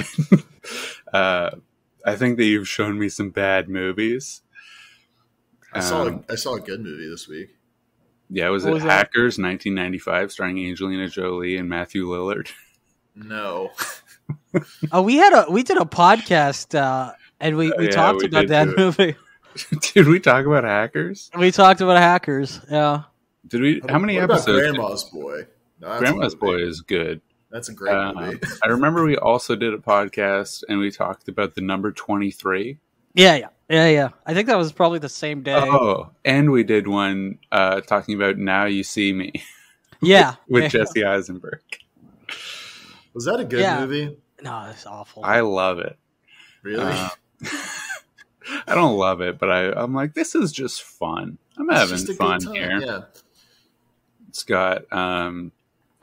I think that you've shown me some bad movies. I saw a good movie this week. Yeah, was What it was that? Hackers 1995 starring Angelina Jolie and Matthew Lillard? No. we did a podcast and we Yeah, talked we about did that do it. movie. Did we talk about Hackers? We talked about Hackers. Yeah. Did we? How many What about episodes? Grandma's Boy? No, that's Grandma's a good movie. Boy is good. That's a great movie. I remember we also did a podcast and we talked about the number 23. Yeah. I think that was probably the same day. Oh, and we did one talking about Now You See Me Yeah. with Yeah. Jesse Eisenberg. Was that a good Yeah. movie? No, it's awful. I love it. Really? I don't love it, but I'm like, this is just fun. I'm It's having just a good fun time, here. Yeah. It's got, I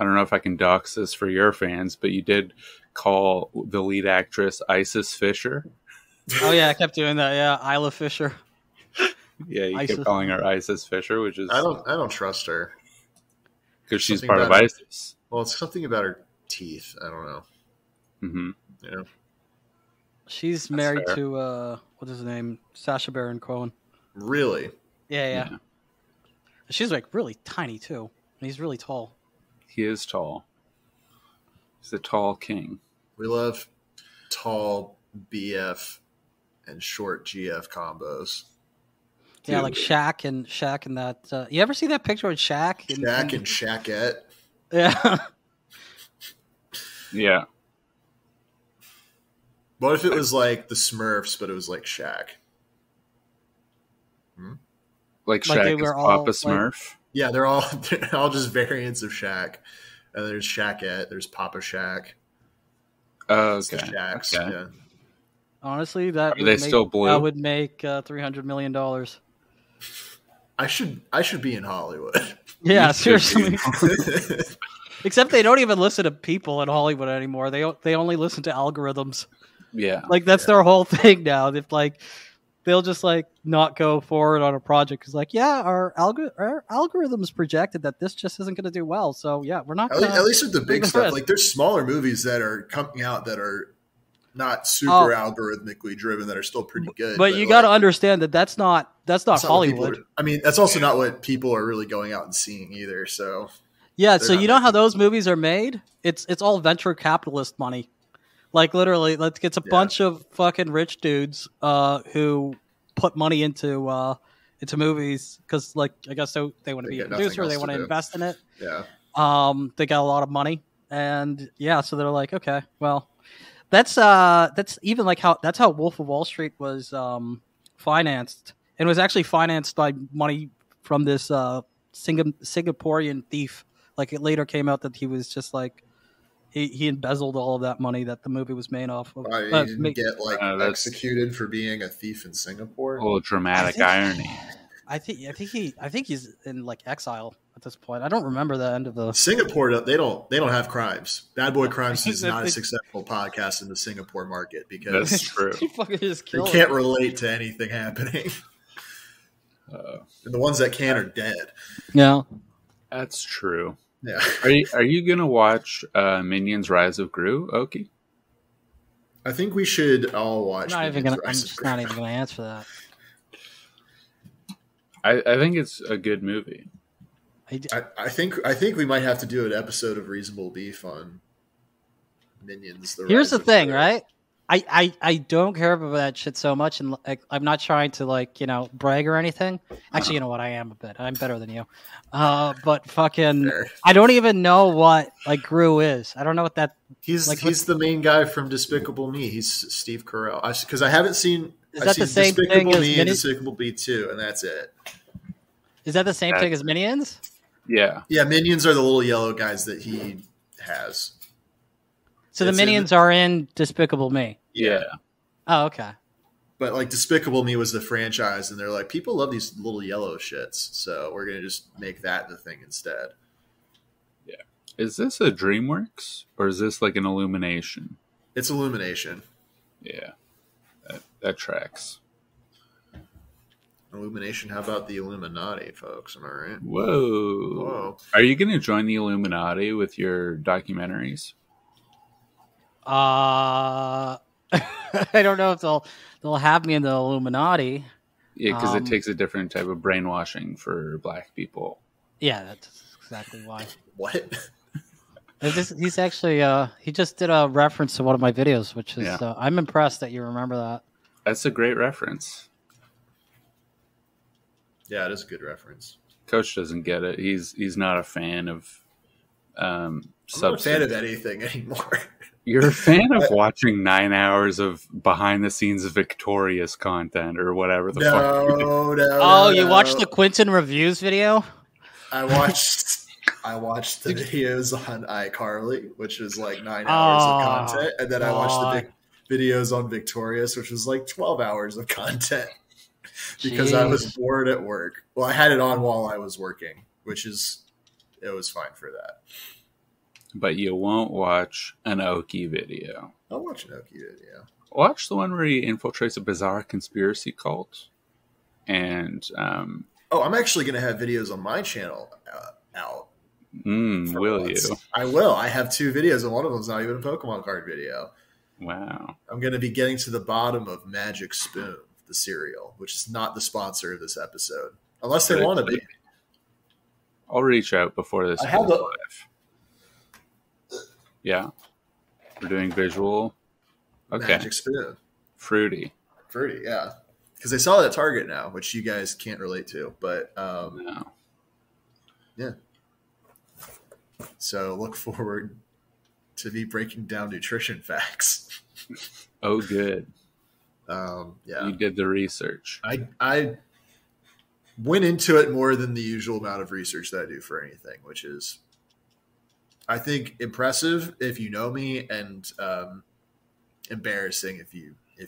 don't know if I can dox this for your fans, but you did call the lead actress Isis Fisher. Oh yeah, I kept doing that. Yeah, Isla Fisher. Yeah, you Isis. kept calling her Isis Fisher, which is I don't trust her. because she's something part of about her. ISIS. Well, it's something about her teeth. I don't know. Hmm. You know? She's married fair. to what's his name, Sacha Baron Cohen. Really? Yeah. She's like really tiny too. And he's really tall. He is tall. He's a tall king. We love tall BF and short GF combos. Yeah, Dude. like Shaq and that. You ever see that picture with Shaq? Shaq and Shaqette. Yeah. Yeah. What if it was like the Smurfs, but it was like Shaq? Like Like they Shaq is were all, Papa like- Smurf. Yeah, they're all just variants of Shaq. And there's Shaqette, there's Papa Shaq, Oh, it's the okay. Shaqs. Okay. Yeah. Honestly, that Are they still blue? That would make $300 million. I should be in Hollywood. Yeah, You should seriously. be. Except they don't even listen to people in Hollywood anymore. They only listen to algorithms. Yeah. Like that's their whole thing now. If like they'll just like not go forward on a project because like our algorithms projected that this just isn't going to do well. So yeah, we're not. At least with the big the stuff, risk. like there's smaller movies that are coming out that are not super algorithmically driven that are still pretty good. But you got to understand that that's not that's not what people Hollywood. I mean, that's also not what people are really going out and seeing either. So Yeah, They're so not you know how making- those movies are made? It's all venture capitalist money. Like literally, like it's a bunch of fucking rich dudes who put money into movies because, like, I guess so they want to They be a get nothing producer, they else want to to do. invest in it. yeah, They got a lot of money, and yeah, so they're like, okay, well, that's even like that's how Wolf of Wall Street was financed, and it was actually financed by money from this Singaporean thief. Like it later came out that he was just like he embezzled all of that money that the movie was made off of. I didn't get like that's- executed for being a thief in Singapore. A little dramatic think- irony. I think he's in like exile at this point. I don't remember the end of the. Singapore, they don't have crimes. Bad Boy Crimes is They- not a they- successful podcast in the Singapore market because That's true. He fucking just they killed can't him. relate to anything happening. And the ones that can are dead. Yeah. That's true. Yeah, Are you gonna watch Minions: Rise of Gru, Oki? I think we should all watch. I'm Minions: just Rise of not Gru. even gonna answer that. I think it's a good movie. I think we might have to do an episode of Reasonable Beef on Minions. Here's Rise the of thing, Gru. right? I don't care about that shit so much, and like, I'm not trying to like brag or anything. Actually, you know what? I am a bit. I'm better than you. But fucking, Fair. I don't even know what like Gru is. I don't know what that. He's Like, he's the main guy from Despicable Me. He's Steve Carell. Because I haven't seen. Is I've that the seen same thing Despicable as Me and Mini- Despicable Me 2, and that's it. Is that the same thing as Minions? Yeah. Yeah, Minions are the little yellow guys that he has. So the It's in- Minions are in Despicable Me. Yeah. Oh, okay. But like Despicable Me was the franchise, and they're like, people love these little yellow shits, so we're gonna just make that the thing instead. Is this a DreamWorks or is this like an Illumination? It's Illumination. Yeah, that tracks. Illumination. How about the Illuminati, folks? Am I right? Whoa. Are you going to join the Illuminati with your documentaries? I don't know if they'll have me in the Illuminati. Yeah, because it takes a different type of brainwashing for black people. Yeah, that's exactly why. What? He's actually he just did a reference to one of my videos, which is I'm impressed that you remember that. That's a great reference. Yeah, it is a good reference. Coach doesn't get it. He's not a fan of I'm not a fan of anything anymore. You're a fan of watching 9 hours of behind the scenes of Victorious content or whatever the fuck. No. You watched the Quentin Reviews video? I watched the videos on iCarly, which was like 9 hours of content, and then I watched the videos on Victorious, which was like 12 hours of content because I was bored at work. Well, I had it on while I was working, it was fine for that. But you won't watch an Oki video. I'll watch an Oki video. Watch the one where he infiltrates a bizarre conspiracy cult. And I'm actually going to have videos on my channel out. Will you? I will. I have 2 videos, and one of them's not even a Pokemon card video. Wow. I'm going to be getting to the bottom of Magic Spoon, the cereal, which is not the sponsor of this episode, unless they want to be. I'll reach out before this goes live. Yeah. We're doing visual. Okay. Magic Spoon. Fruity, yeah. Because they saw it at Target now, which you guys can't relate to. But, no. Yeah. So look forward to me breaking down nutrition facts. Oh, good. Yeah. You did the research. I went into it more than the usual amount of research that I do for anything, which is, I think, impressive if you know me, and embarrassing if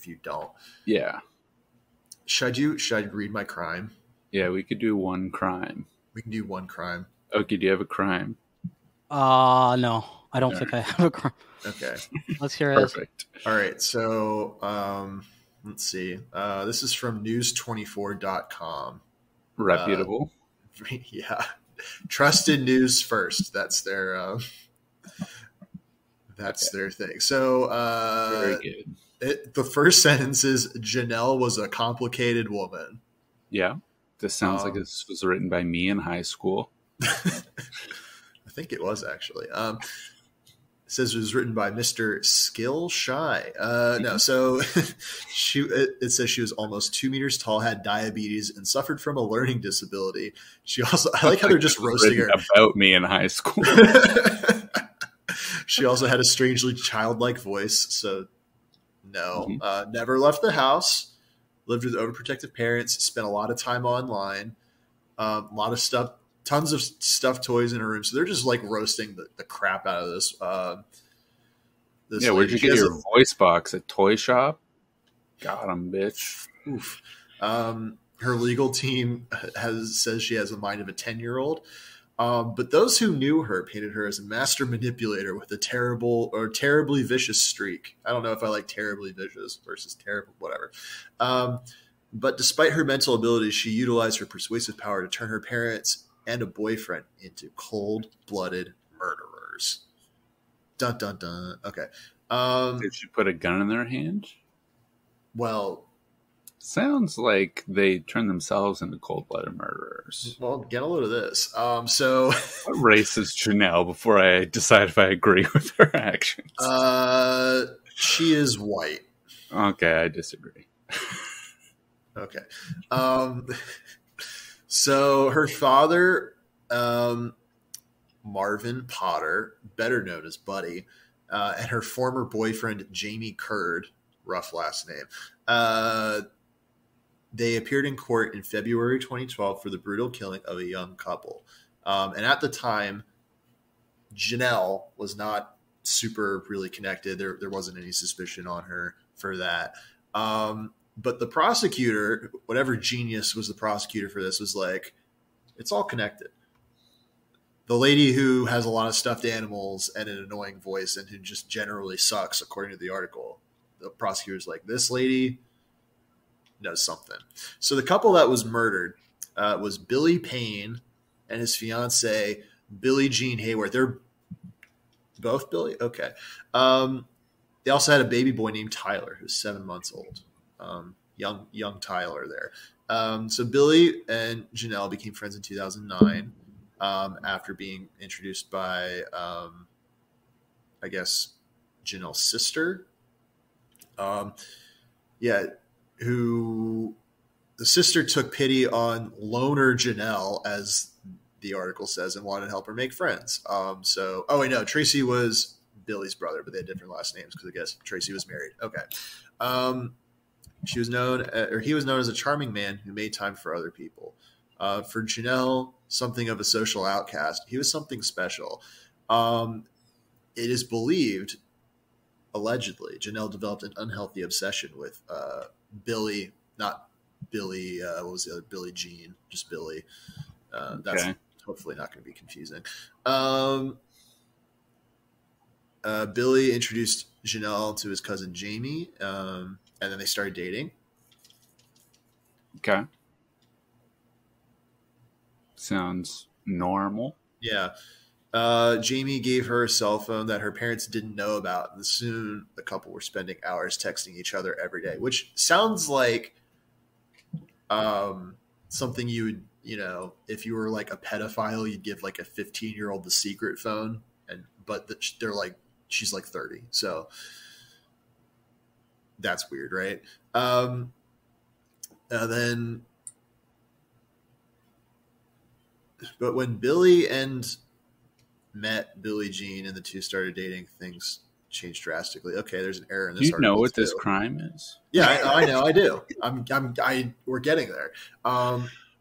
you don't. Yeah. Should I read my crime? Yeah, we could do one crime. We can do one crime. Okay, do you have a crime? No, I don't think I have a crime. Okay. Let's hear it. Perfect. All right. So let's see. This is from news24.com. Reputable. Yeah. Trusted news first. That's their their thing. So very good. The first sentence is, Janelle was a complicated woman. Yeah. This sounds like this was written by me in high school. I think it was, actually. It says it was written by Mr. Skill Shy. No, so it says she was almost 2 meters tall, had diabetes, and suffered from a learning disability. She also, I like how they're just roasting her. About me in high school. She also had a strangely childlike voice. So no, never left the house, lived with overprotective parents, spent a lot of time online, a lot of stuff. Tons of stuffed toys in her room. So they're just like roasting the crap out of this. Yeah, where'd you get your voice box? At Toy Shop? Got him, bitch. Oof. Her legal team says she has the mind of a 10-year-old. But those who knew her painted her as a master manipulator with a terribly vicious streak. I don't know if I like terribly vicious versus terrible, whatever. But despite her mental abilities, she utilized her persuasive power to turn her parents and a boyfriend into cold-blooded murderers. Dun, dun, dun. Okay. Did she put a gun in their hand? Well, sounds like they turn themselves into cold-blooded murderers. Well, get a load of this. So, what race is Janelle before I decide if I agree with her actions? She is white. Okay, I disagree. Okay. So her father, Marvin Potter, better known as Buddy, and her former boyfriend, Jamie Curd, rough last name, they appeared in court in February 2012 for the brutal killing of a young couple. And at the time, Janelle was not super really connected. There wasn't any suspicion on her for that. But the prosecutor, whatever genius was the prosecutor for this, was like, it's all connected. the lady who has a lot of stuffed animals and an annoying voice and who just generally sucks, according to the article. The prosecutor's like, this lady knows something. So the couple that was murdered was Billy Payne and his fiance, Billie Jean Hayward. They're both Billy? Okay. They also had a baby boy named Tyler, who's 7 months old. Young Tyler there. So Billy and Janelle became friends in 2009 after being introduced by, I guess, Janelle's sister. Who the sister took pity on loner Janelle, as the article says, and wanted to help her make friends. Tracy was Billy's brother, but they had different last names because I guess Tracy was married. Okay. He was known as a charming man who made time for other people. For Janelle, something of a social outcast, he was something special. It is believed, allegedly, Janelle developed an unhealthy obsession with Billy, not Billy, what was the other? Billie Jean, just Billy. That's hopefully not going to be confusing. Billy introduced Janelle to his cousin Jamie, and then they started dating. Okay. Sounds normal. Yeah. Jamie gave her a cell phone that her parents didn't know about, and soon the couple were spending hours texting each other every day, which sounds like something you would, if you were like a pedophile, you'd give like a 15-year-old the secret phone, but they're like, she's like 30, so that's weird, right? But when Billy met Billie Jean and the two started dating, things changed drastically. Okay, there's an error in this. Do you know what this crime is? Yeah, I know, I do. We're getting there.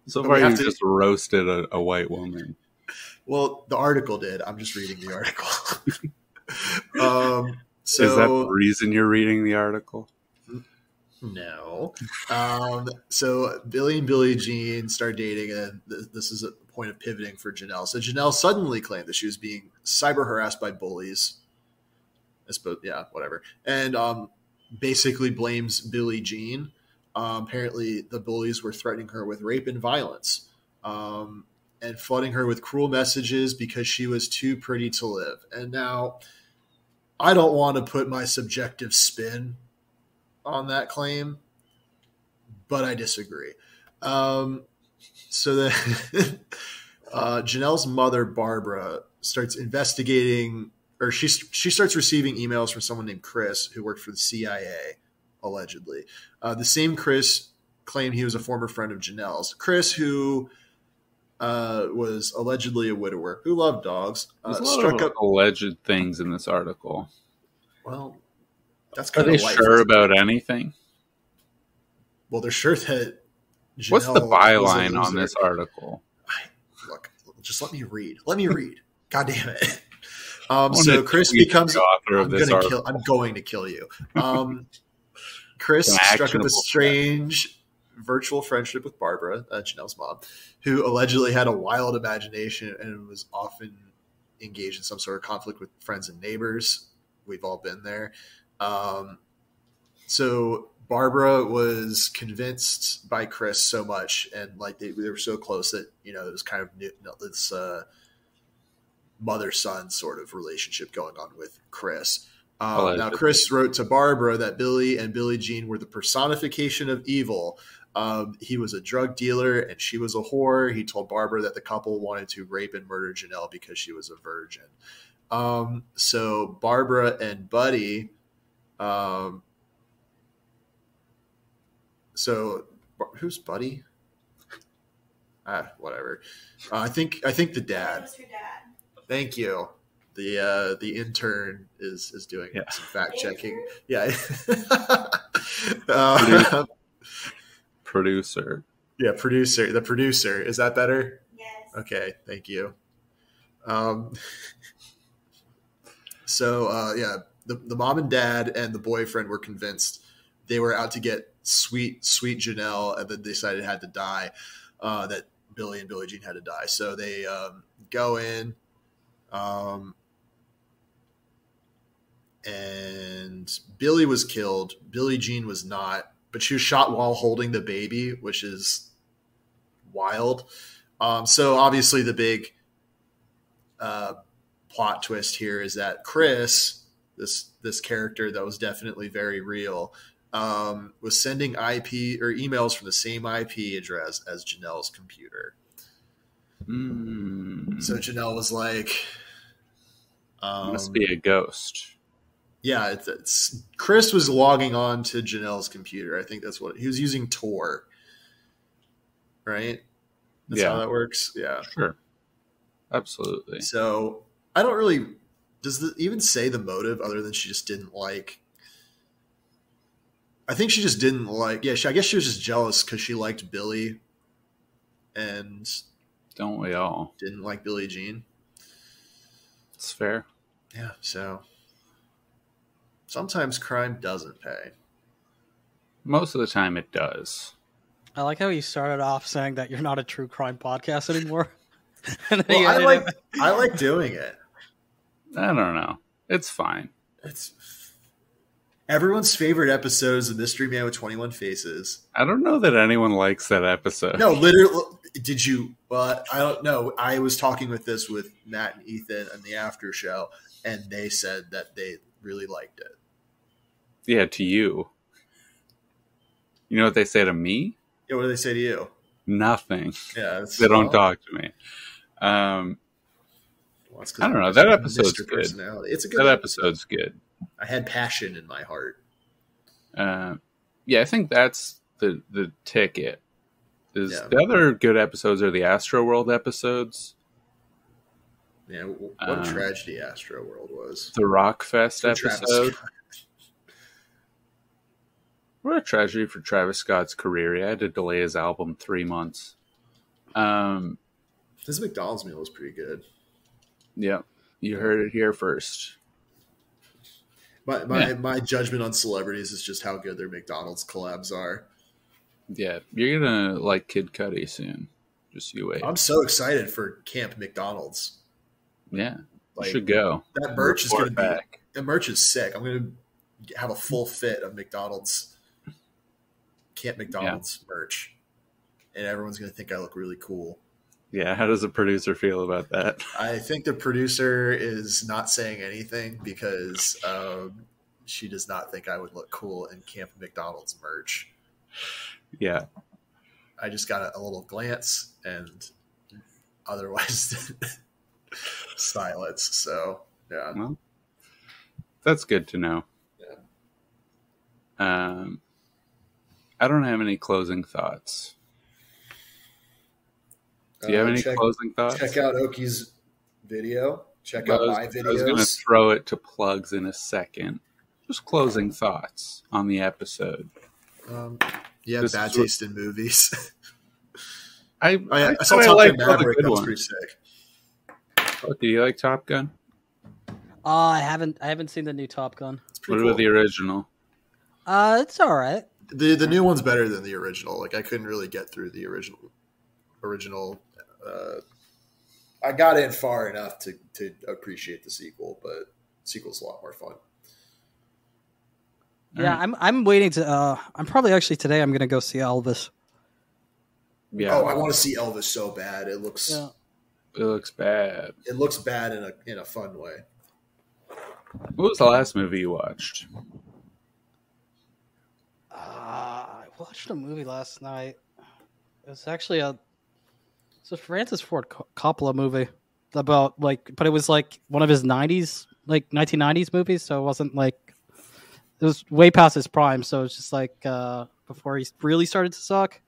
So far, you just roasted a white woman. Well, the article did. I'm just reading the article. Is that the reason you're reading the article? No. So Billy and Billie Jean start dating, and this is a point of pivoting for Janelle. So Janelle suddenly claimed that she was being cyber harassed by bullies. I suppose, yeah, whatever. And basically blames Billie Jean. Apparently, the bullies were threatening her with rape and violence, and flooding her with cruel messages because she was too pretty to live. And now, I don't want to put my subjective spin on that claim, but I disagree. So then Janelle's mother, Barbara, starts investigating, or she starts receiving emails from someone named Chris who worked for the CIA, allegedly. The same Chris claimed he was a former friend of Janelle's. Chris, who was allegedly a widower who loved dogs, struck up alleged things in this article. Well, that's Are kind they of sure about anything? Well, they're sure that Janelle. What's the byline on this article? Look, just let me read. God damn it. So Chris becomes the author of this article. I'm going to kill you. Chris struck up a strange virtual friendship with Barbara, Janelle's mom, who allegedly had a wild imagination and was often engaged in some sort of conflict with friends and neighbors. We've all been there. So Barbara was convinced by Chris so much, and like they were so close that it was kind of this mother-son sort of relationship going on with Chris. Now Chris wrote to Barbara that Billy and Billie Jean were the personification of evil. He was a drug dealer and she was a whore. He told Barbara that the couple wanted to rape and murder Janelle because she was a virgin. So Barbara and Buddy, so who's Buddy? Whatever. I think the dad. That was her dad. Thank you. The intern is doing some fact checking. Yeah. Producer. Yeah, producer. The producer. Is that better? Yes. Okay, thank you. The mom and dad and the boyfriend were convinced they were out to get sweet Janelle, and then decided it had to die. That Billy and Billie Jean had to die. So they go in, and Billy was killed. Billie Jean was not, but she was shot while holding the baby, which is wild. So obviously the big plot twist here is that Chris, this character that was definitely very real, was sending IP or emails from the same IP address as Janelle's computer. So Janelle was like, must be a ghost. Yeah, it's Chris was logging on to Janelle's computer. I think that's what he was using. Tor, right? That's how that works. Yeah, sure, absolutely. So I don't really. Does it even say the motive other than she just didn't like? I think she just didn't like. Yeah, I guess she was just jealous because she liked Billy, and don't we all? Didn't like Billie Jean. It's fair. Yeah. So sometimes crime doesn't pay. Most of the time, it does. I like how you started off saying that you're not a true crime podcast anymore. Well, I like doing it. I don't know. It's fine. It's everyone's favorite episode is The Mystery Man with 21 Faces. I don't know that anyone likes that episode. No, literally. Did you? Well, I don't know. I was talking with Matt and Ethan on the after show, and they said that they really liked it. Yeah, to you. You know what they say to me? Yeah, what do they say to you? Nothing. Yeah, they don't talk to me. I don't know. That episode's good. It's a good episode's good. I had passion in my heart. Yeah, I think that's the ticket. The other good episodes are the Astro World episodes. Yeah, what a tragedy Astro World was. The Rockfest episode. What a tragedy for Travis Scott's career. He had to delay his album 3 months. His McDonald's meal was pretty good. Yeah, you heard it here first. My judgment on celebrities is just how good their McDonald's collabs are. Yeah, you're going to like Kid Cudi soon. Just you wait. I'm so excited for Camp McDonald's. Yeah, you should go. That merch is going to be – the merch is sick. I'm going to have a full fit of McDonald's – Camp McDonald's merch. And everyone's going to think I look really cool. Yeah, how does the producer feel about that? I think the producer is not saying anything because she does not think I would look cool in Camp McDonald's merch. Yeah. I just got a little glance and otherwise silence. So, yeah. Well, that's good to know. Yeah. I don't have any closing thoughts. Do you have any closing thoughts? Check out Oki's video. Check out my videos. I was going to throw it to plugs in a second. Just closing thoughts on the episode. Bad taste in movies. I saw Top Gun Maverick. That was pretty sick. Oh, do you like Top Gun? I haven't seen the new Top Gun. What about the original? It's all right. The new one's better than the original. Like I couldn't really get through the original. I got in far enough to appreciate the sequel, but the sequel's a lot more fun. Yeah, I'm waiting to. I'm probably actually today. I'm going to go see Elvis. Yeah. Oh, I want to see Elvis so bad. It looks. Yeah. It looks bad. It looks bad in a fun way. What was the last movie you watched? I watched a movie last night. It was actually it's a Francis Ford Coppola movie about but it was like one of his 90s, like 1990s movies. So it wasn't like, it was way past his prime. So it's just like before he really started to suck.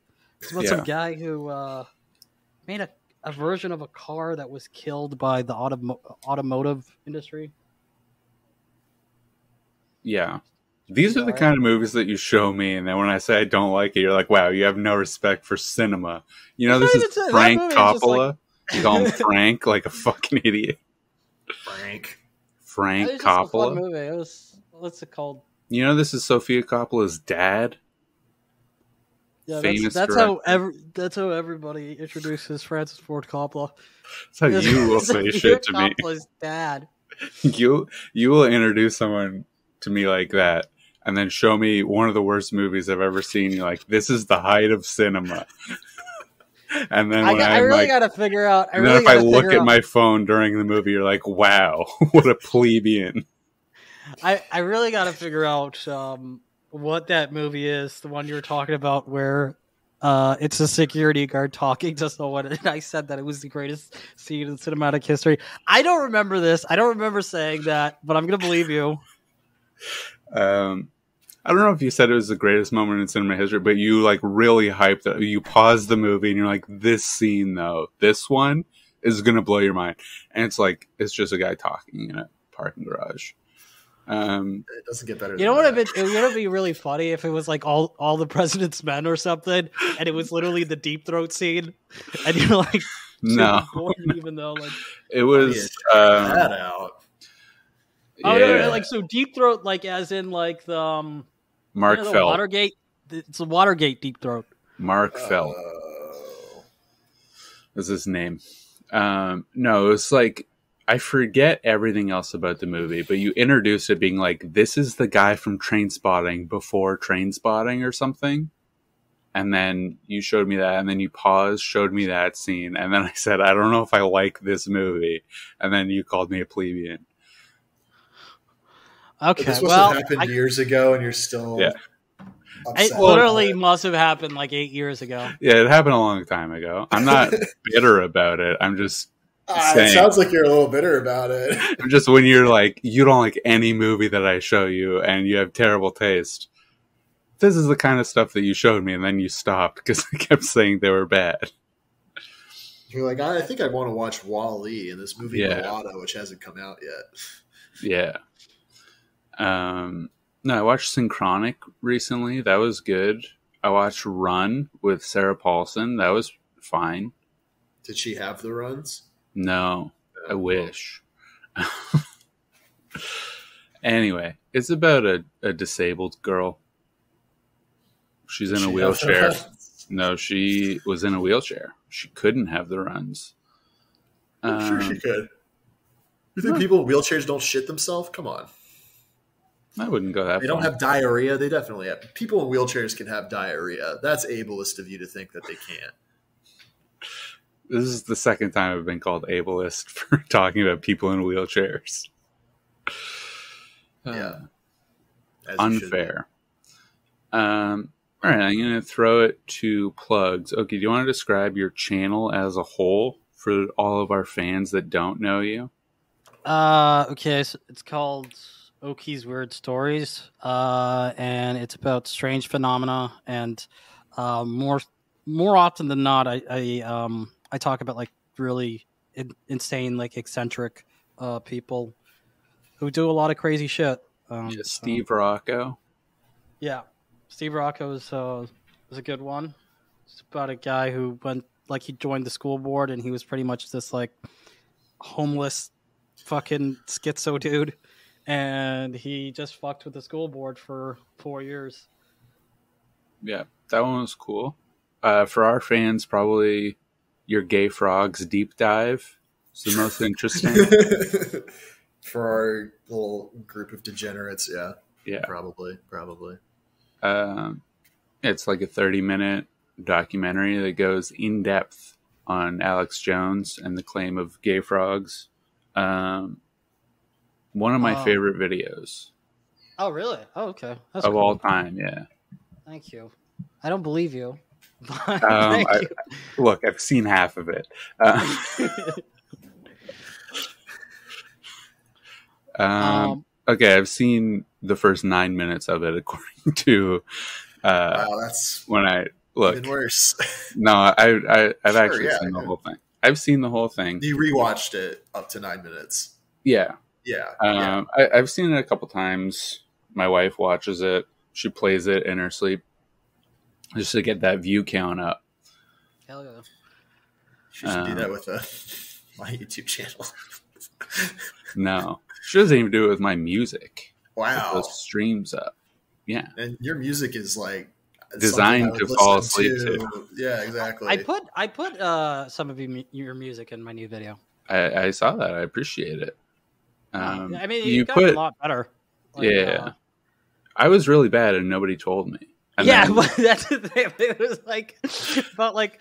It's about some guy who made a version of a car that was killed by the automotive industry. Yeah. These are the kind of movies that you show me, and then when I say I don't like it, you're like, wow, you have no respect for cinema. You know, this is Frank Coppola. You call him Frank like a fucking idiot. Frank Coppola. A fun movie. It was, what's it called? You know, this is Sofia Coppola's dad. Yeah, famous that's director. that's how everybody introduces Francis Ford Coppola. That's how you will say You're shit to me. Coppola's dad. You will introduce someone to me like that, and then show me one of the worst movies I've ever seen. You're like, this is the height of cinema. And then when I I'm really like, got to figure out. and then if I look at my phone during the movie, you're like, wow, what a plebeian. I really got to figure out what that movie is. The one you were talking about, where it's a security guard talking to someone, and I said that it was the greatest scene in cinematic history. I don't remember this. I don't remember saying that, but I'm gonna believe you. I don't know if you said it was the greatest moment in cinema history, but you like really hyped it. You paused the movie and you're like, this scene though, this one is going to blow your mind. And it's like, it's just a guy talking in a parking garage. It doesn't get better. You know what? It would be really funny if it was like all the President's Men or something, and it was literally the deep throat scene, and you're like, no, even though like it was that out. Oh yeah. no, like so deep throat, like as in like the Mark you know, Felt. Watergate. It's a Watergate deep throat. Mark Felt is his name. No, it's like I forget everything else about the movie, but you introduced it being like, this is the guy from Trainspotting before Trainspotting or something. And then you showed me that, and then you paused, showed me that scene, and then I said, I don't know if I like this movie. And then you called me a plebeian. Okay, but this must have happened years ago, and you're still upset. It literally must have happened like 8 years ago. Yeah, it happened a long time ago. I'm not bitter about it. I'm just saying. It sounds like you're a little bitter about it. I'm just when you're like, you don't like any movie that I show you, and you have terrible taste. This is the kind of stuff that you showed me, and then you stopped because I kept saying they were bad. You're like, I think I want to watch Wall-E and this movie Mulatto, which hasn't come out yet. Yeah. No, I watched Synchronic recently. That was good. I watched Run with Sarah Paulson. That was fine. Did she have the runs? No, I wish. Anyway, it's about a disabled girl. She's in a wheelchair. No, she was in a wheelchair. She couldn't have the runs. I'm sure she could. You think people in wheelchairs don't shit themselves? Come on. I wouldn't go that far. They don't have diarrhea. They definitely have. People in wheelchairs can have diarrhea. That's ableist of you to think that they can't. This is the second time I've been called ableist for talking about people in wheelchairs. Yeah. Unfair. All right, I'm going to throw it to plugs. Okay, do you want to describe your channel as a whole for all of our fans that don't know you? Okay, so it's called Oki's Weird Stories, and it's about strange phenomena, and more often than not, I talk about like really insane, like eccentric people who do a lot of crazy shit. Steve Rocco. Yeah, Steve Rocco is a good one. It's about a guy who he joined the school board, and he was pretty much this like homeless fucking schizo dude, and he just fucked with the school board for 4 years. Yeah, that one was cool. For our fans, probably your Gay Frogs deep dive is the most interesting. For our little group of degenerates, yeah, probably. It's like a 30-minute documentary that goes in depth on Alex Jones and the claim of gay frogs. One of my favorite videos. Oh, really? Oh, okay. That's of cool. all time, yeah. Thank you. I don't believe you. You. Look, I've seen half of it. Okay, I've seen the first 9 minutes of it, according to wow, that's when I look. Even worse. No, I've actually seen the whole thing. I've seen the whole thing. You rewatched it up to 9 minutes. Yeah. Yeah. I've seen it a couple times. My wife watches it. She plays it in her sleep just to get that view count up. Hell yeah. She should do that with my YouTube channel. No. She doesn't even do it with my music. Wow. It streams up. Yeah. And your music is like, designed to fall asleep to. Yeah, exactly. I put some of your music in my new video. I saw that. I appreciate it. I mean, you it got put a lot better. yeah. I was really bad and nobody told me. And yeah, then, but that's the thing. It was like, but like,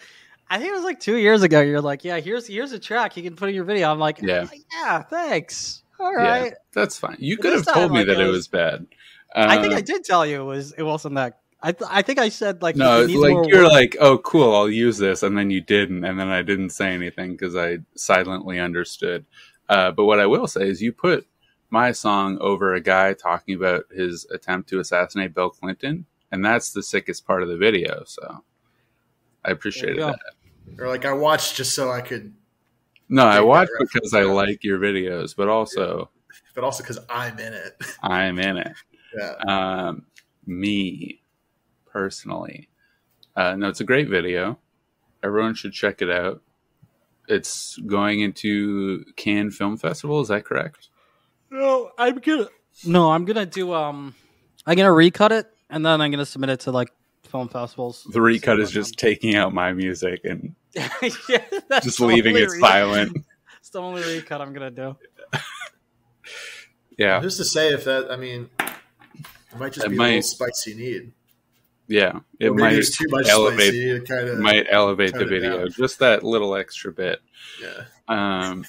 I think it was like 2 years ago. You're like, yeah, here's a track you can put in your video. I'm like, yeah, yeah, thanks. All right, yeah, that's fine. You But could this have told time, me like, that it it was- was bad. I think I did tell you it wasn't that. I think I said like No, it needs like more you're work. like, oh, cool, I'll use this, and then you didn't, and then I didn't say anything because I silently understood. But what I will say is, you put my song over a guy talking about his attempt to assassinate Bill Clinton, and that's the sickest part of the video. So I appreciated go. that. Or like I watched just so I could, No, I Take that watch reference, because I yeah. like your videos, but also but also because I'm in it. I'm in it. Yeah. Me personally, no, it's a great video. Everyone should check it out. It's going into Cannes Film Festival. Is that correct? No, I'm gonna do I'm gonna recut it and then I'm gonna submit it to like film festivals. The recut is just taking out my music and yeah, that's just the leaving only it silent. It's the only recut I'm gonna do. Yeah, Who's to say if that? I mean, it might just It be a might. little spice you need. yeah. It Or maybe might there's too much elevate. spice. You need to kind of Might elevate the tone it video down. just that little extra bit. Yeah.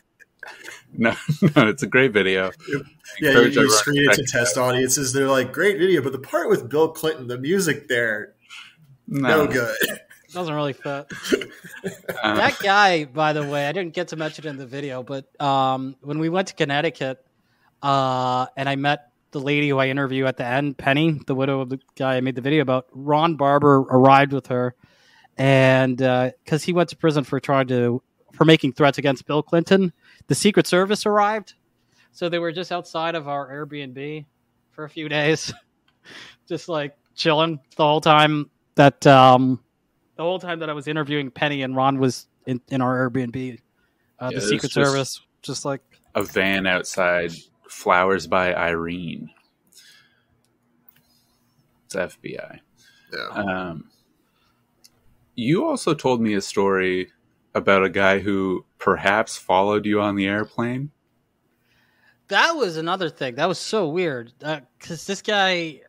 No, no, it's a great video. Yeah, Encourage you everyone screen it to check test audiences. They're like, great video, but the part with Bill Clinton, the music there, no good. Doesn't really fit. Um, That guy, by the way, I didn't get to mention it in the video, but when we went to Connecticut, and I met the lady who I interview at the end, Penny, the widow of the guy I made the video about, Ron Barber arrived with her, and because he went to prison for making threats against Bill Clinton, the Secret Service arrived, so they were just outside of our Airbnb for a few days, just like chilling the whole time that I was interviewing Penny and Ron was in our Airbnb. Yeah, The it's Secret just- Service, just like a van outside, flowers by Irene. It's FBI. Yeah. You also told me a story about a guy who perhaps followed you on the airplane. that was another thing. That was so weird because this guy,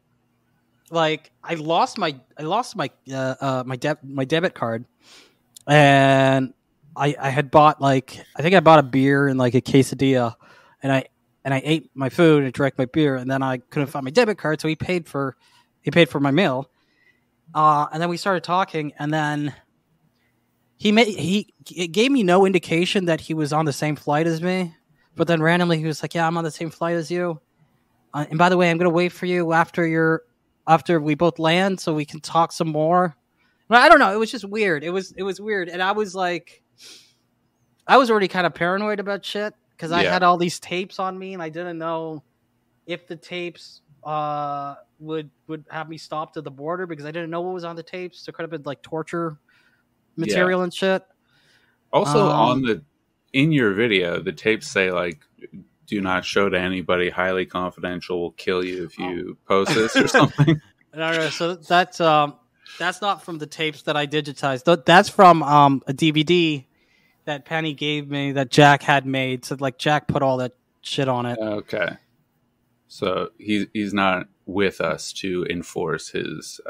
like, I lost my debit card, and I had bought I think I bought a beer and like a quesadilla, and I ate my food and drank my beer, and then I couldn't find my debit card, so he paid for my meal, and then we started talking, and then he gave me no indication that he was on the same flight as me, but then randomly he was like, "Yeah, I'm on the same flight as you, and by the way, I'm gonna wait for you after we both land so we can talk some more." But I don't know. It was just weird. It was weird, and I was already kind of paranoid about shit because I Yeah. had all these tapes on me, and I didn't know if the tapes would have me stopped at the border because I didn't know what was on the tapes. There could have been like torture material and shit. Also, in your video, the tapes say like, "Do not show to anybody. Highly confidential. Will kill you if you post this or something." No, so that's not from the tapes that I digitized. That's from a DVD that Penny gave me that Jack had made. So like Jack put all that shit on it. Okay, so he's not with us to enforce his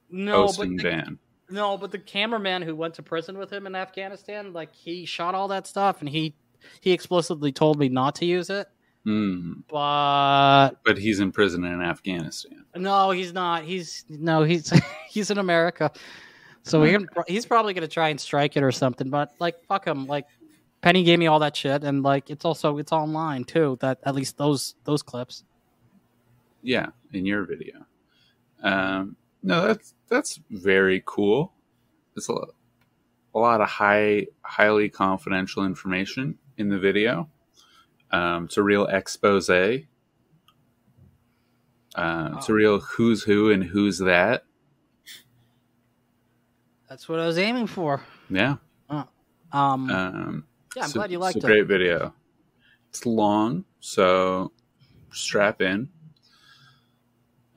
posting ban. No, but the cameraman who went to prison with him in Afghanistan, like he shot all that stuff, and he explicitly told me not to use it. But he's in prison in Afghanistan. no, he's not. He's he's in America, so he's probably gonna try and strike it or something. But like, fuck him. Like, Penny gave me all that shit, and like, it's online too. That at least those clips. Yeah, in your video. No, that's very cool. It's a lot of highly confidential information in the video. It's a real expose. It's a real who's who and who's that. That's what I was aiming for. Yeah. Yeah, I'm glad you liked it's it. a great video. It's long, so strap in.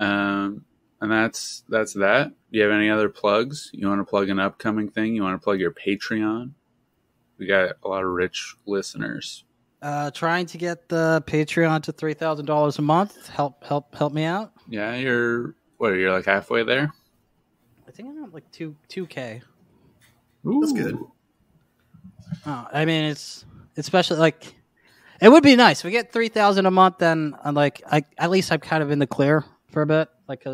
And And that's that. Do you have any other plugs? You want to plug an upcoming thing? You want to plug your Patreon? We got a lot of rich listeners. Trying to get the Patreon to $3,000 a month. Help me out. Yeah, you're like halfway there? I think I'm at like 2K. Ooh. That's good. I mean, it's especially like it would be nice if we get 3,000 a month. Then I'm like, at least I'm kind of in the clear for a bit, like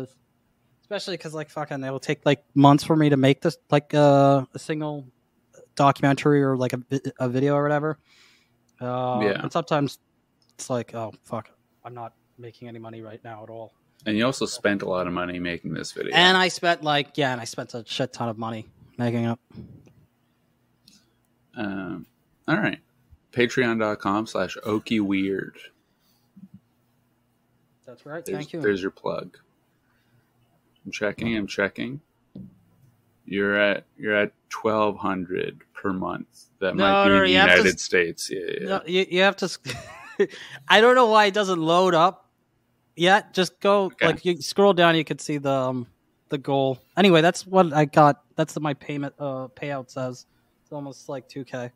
especially because like fucking it will take like months for me to make this like a single documentary or like a video or whatever. Yeah. And sometimes it's like, oh fuck, I'm not making any money right now at all. And you also spent a lot of money making this video. And I spent a shit ton of money making it. All right. Patreon.com/OkiWeird. That's right. Thank you. There's your plug. I'm checking. You're at 1,200 per month. That might be in the United States. Yeah. No, you have to. I don't know why it doesn't load up yet. Just go like you scroll down. You can see the goal. Anyway, that's what I got. That's my payment payout says. It's almost like 2K.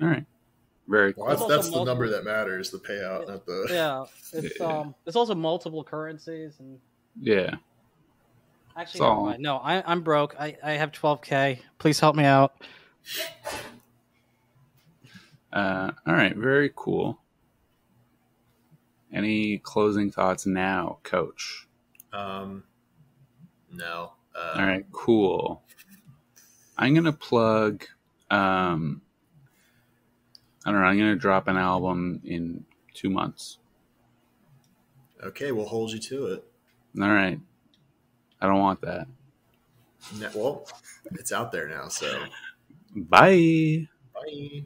All right. Very cool. Well, that's the number that matters. The payout, not the. Yeah, it's also multiple currencies and. Yeah. Actually, never mind. No, I'm broke. I have 12K. Please help me out. All right. Very cool. Any closing thoughts now, Coach? No. All right. Cool. I'm gonna plug. I don't know. I'm gonna drop an album in 2 months. Okay, we'll hold you to it. All right. I don't want that. Well, it's out there now, so. Bye. Bye.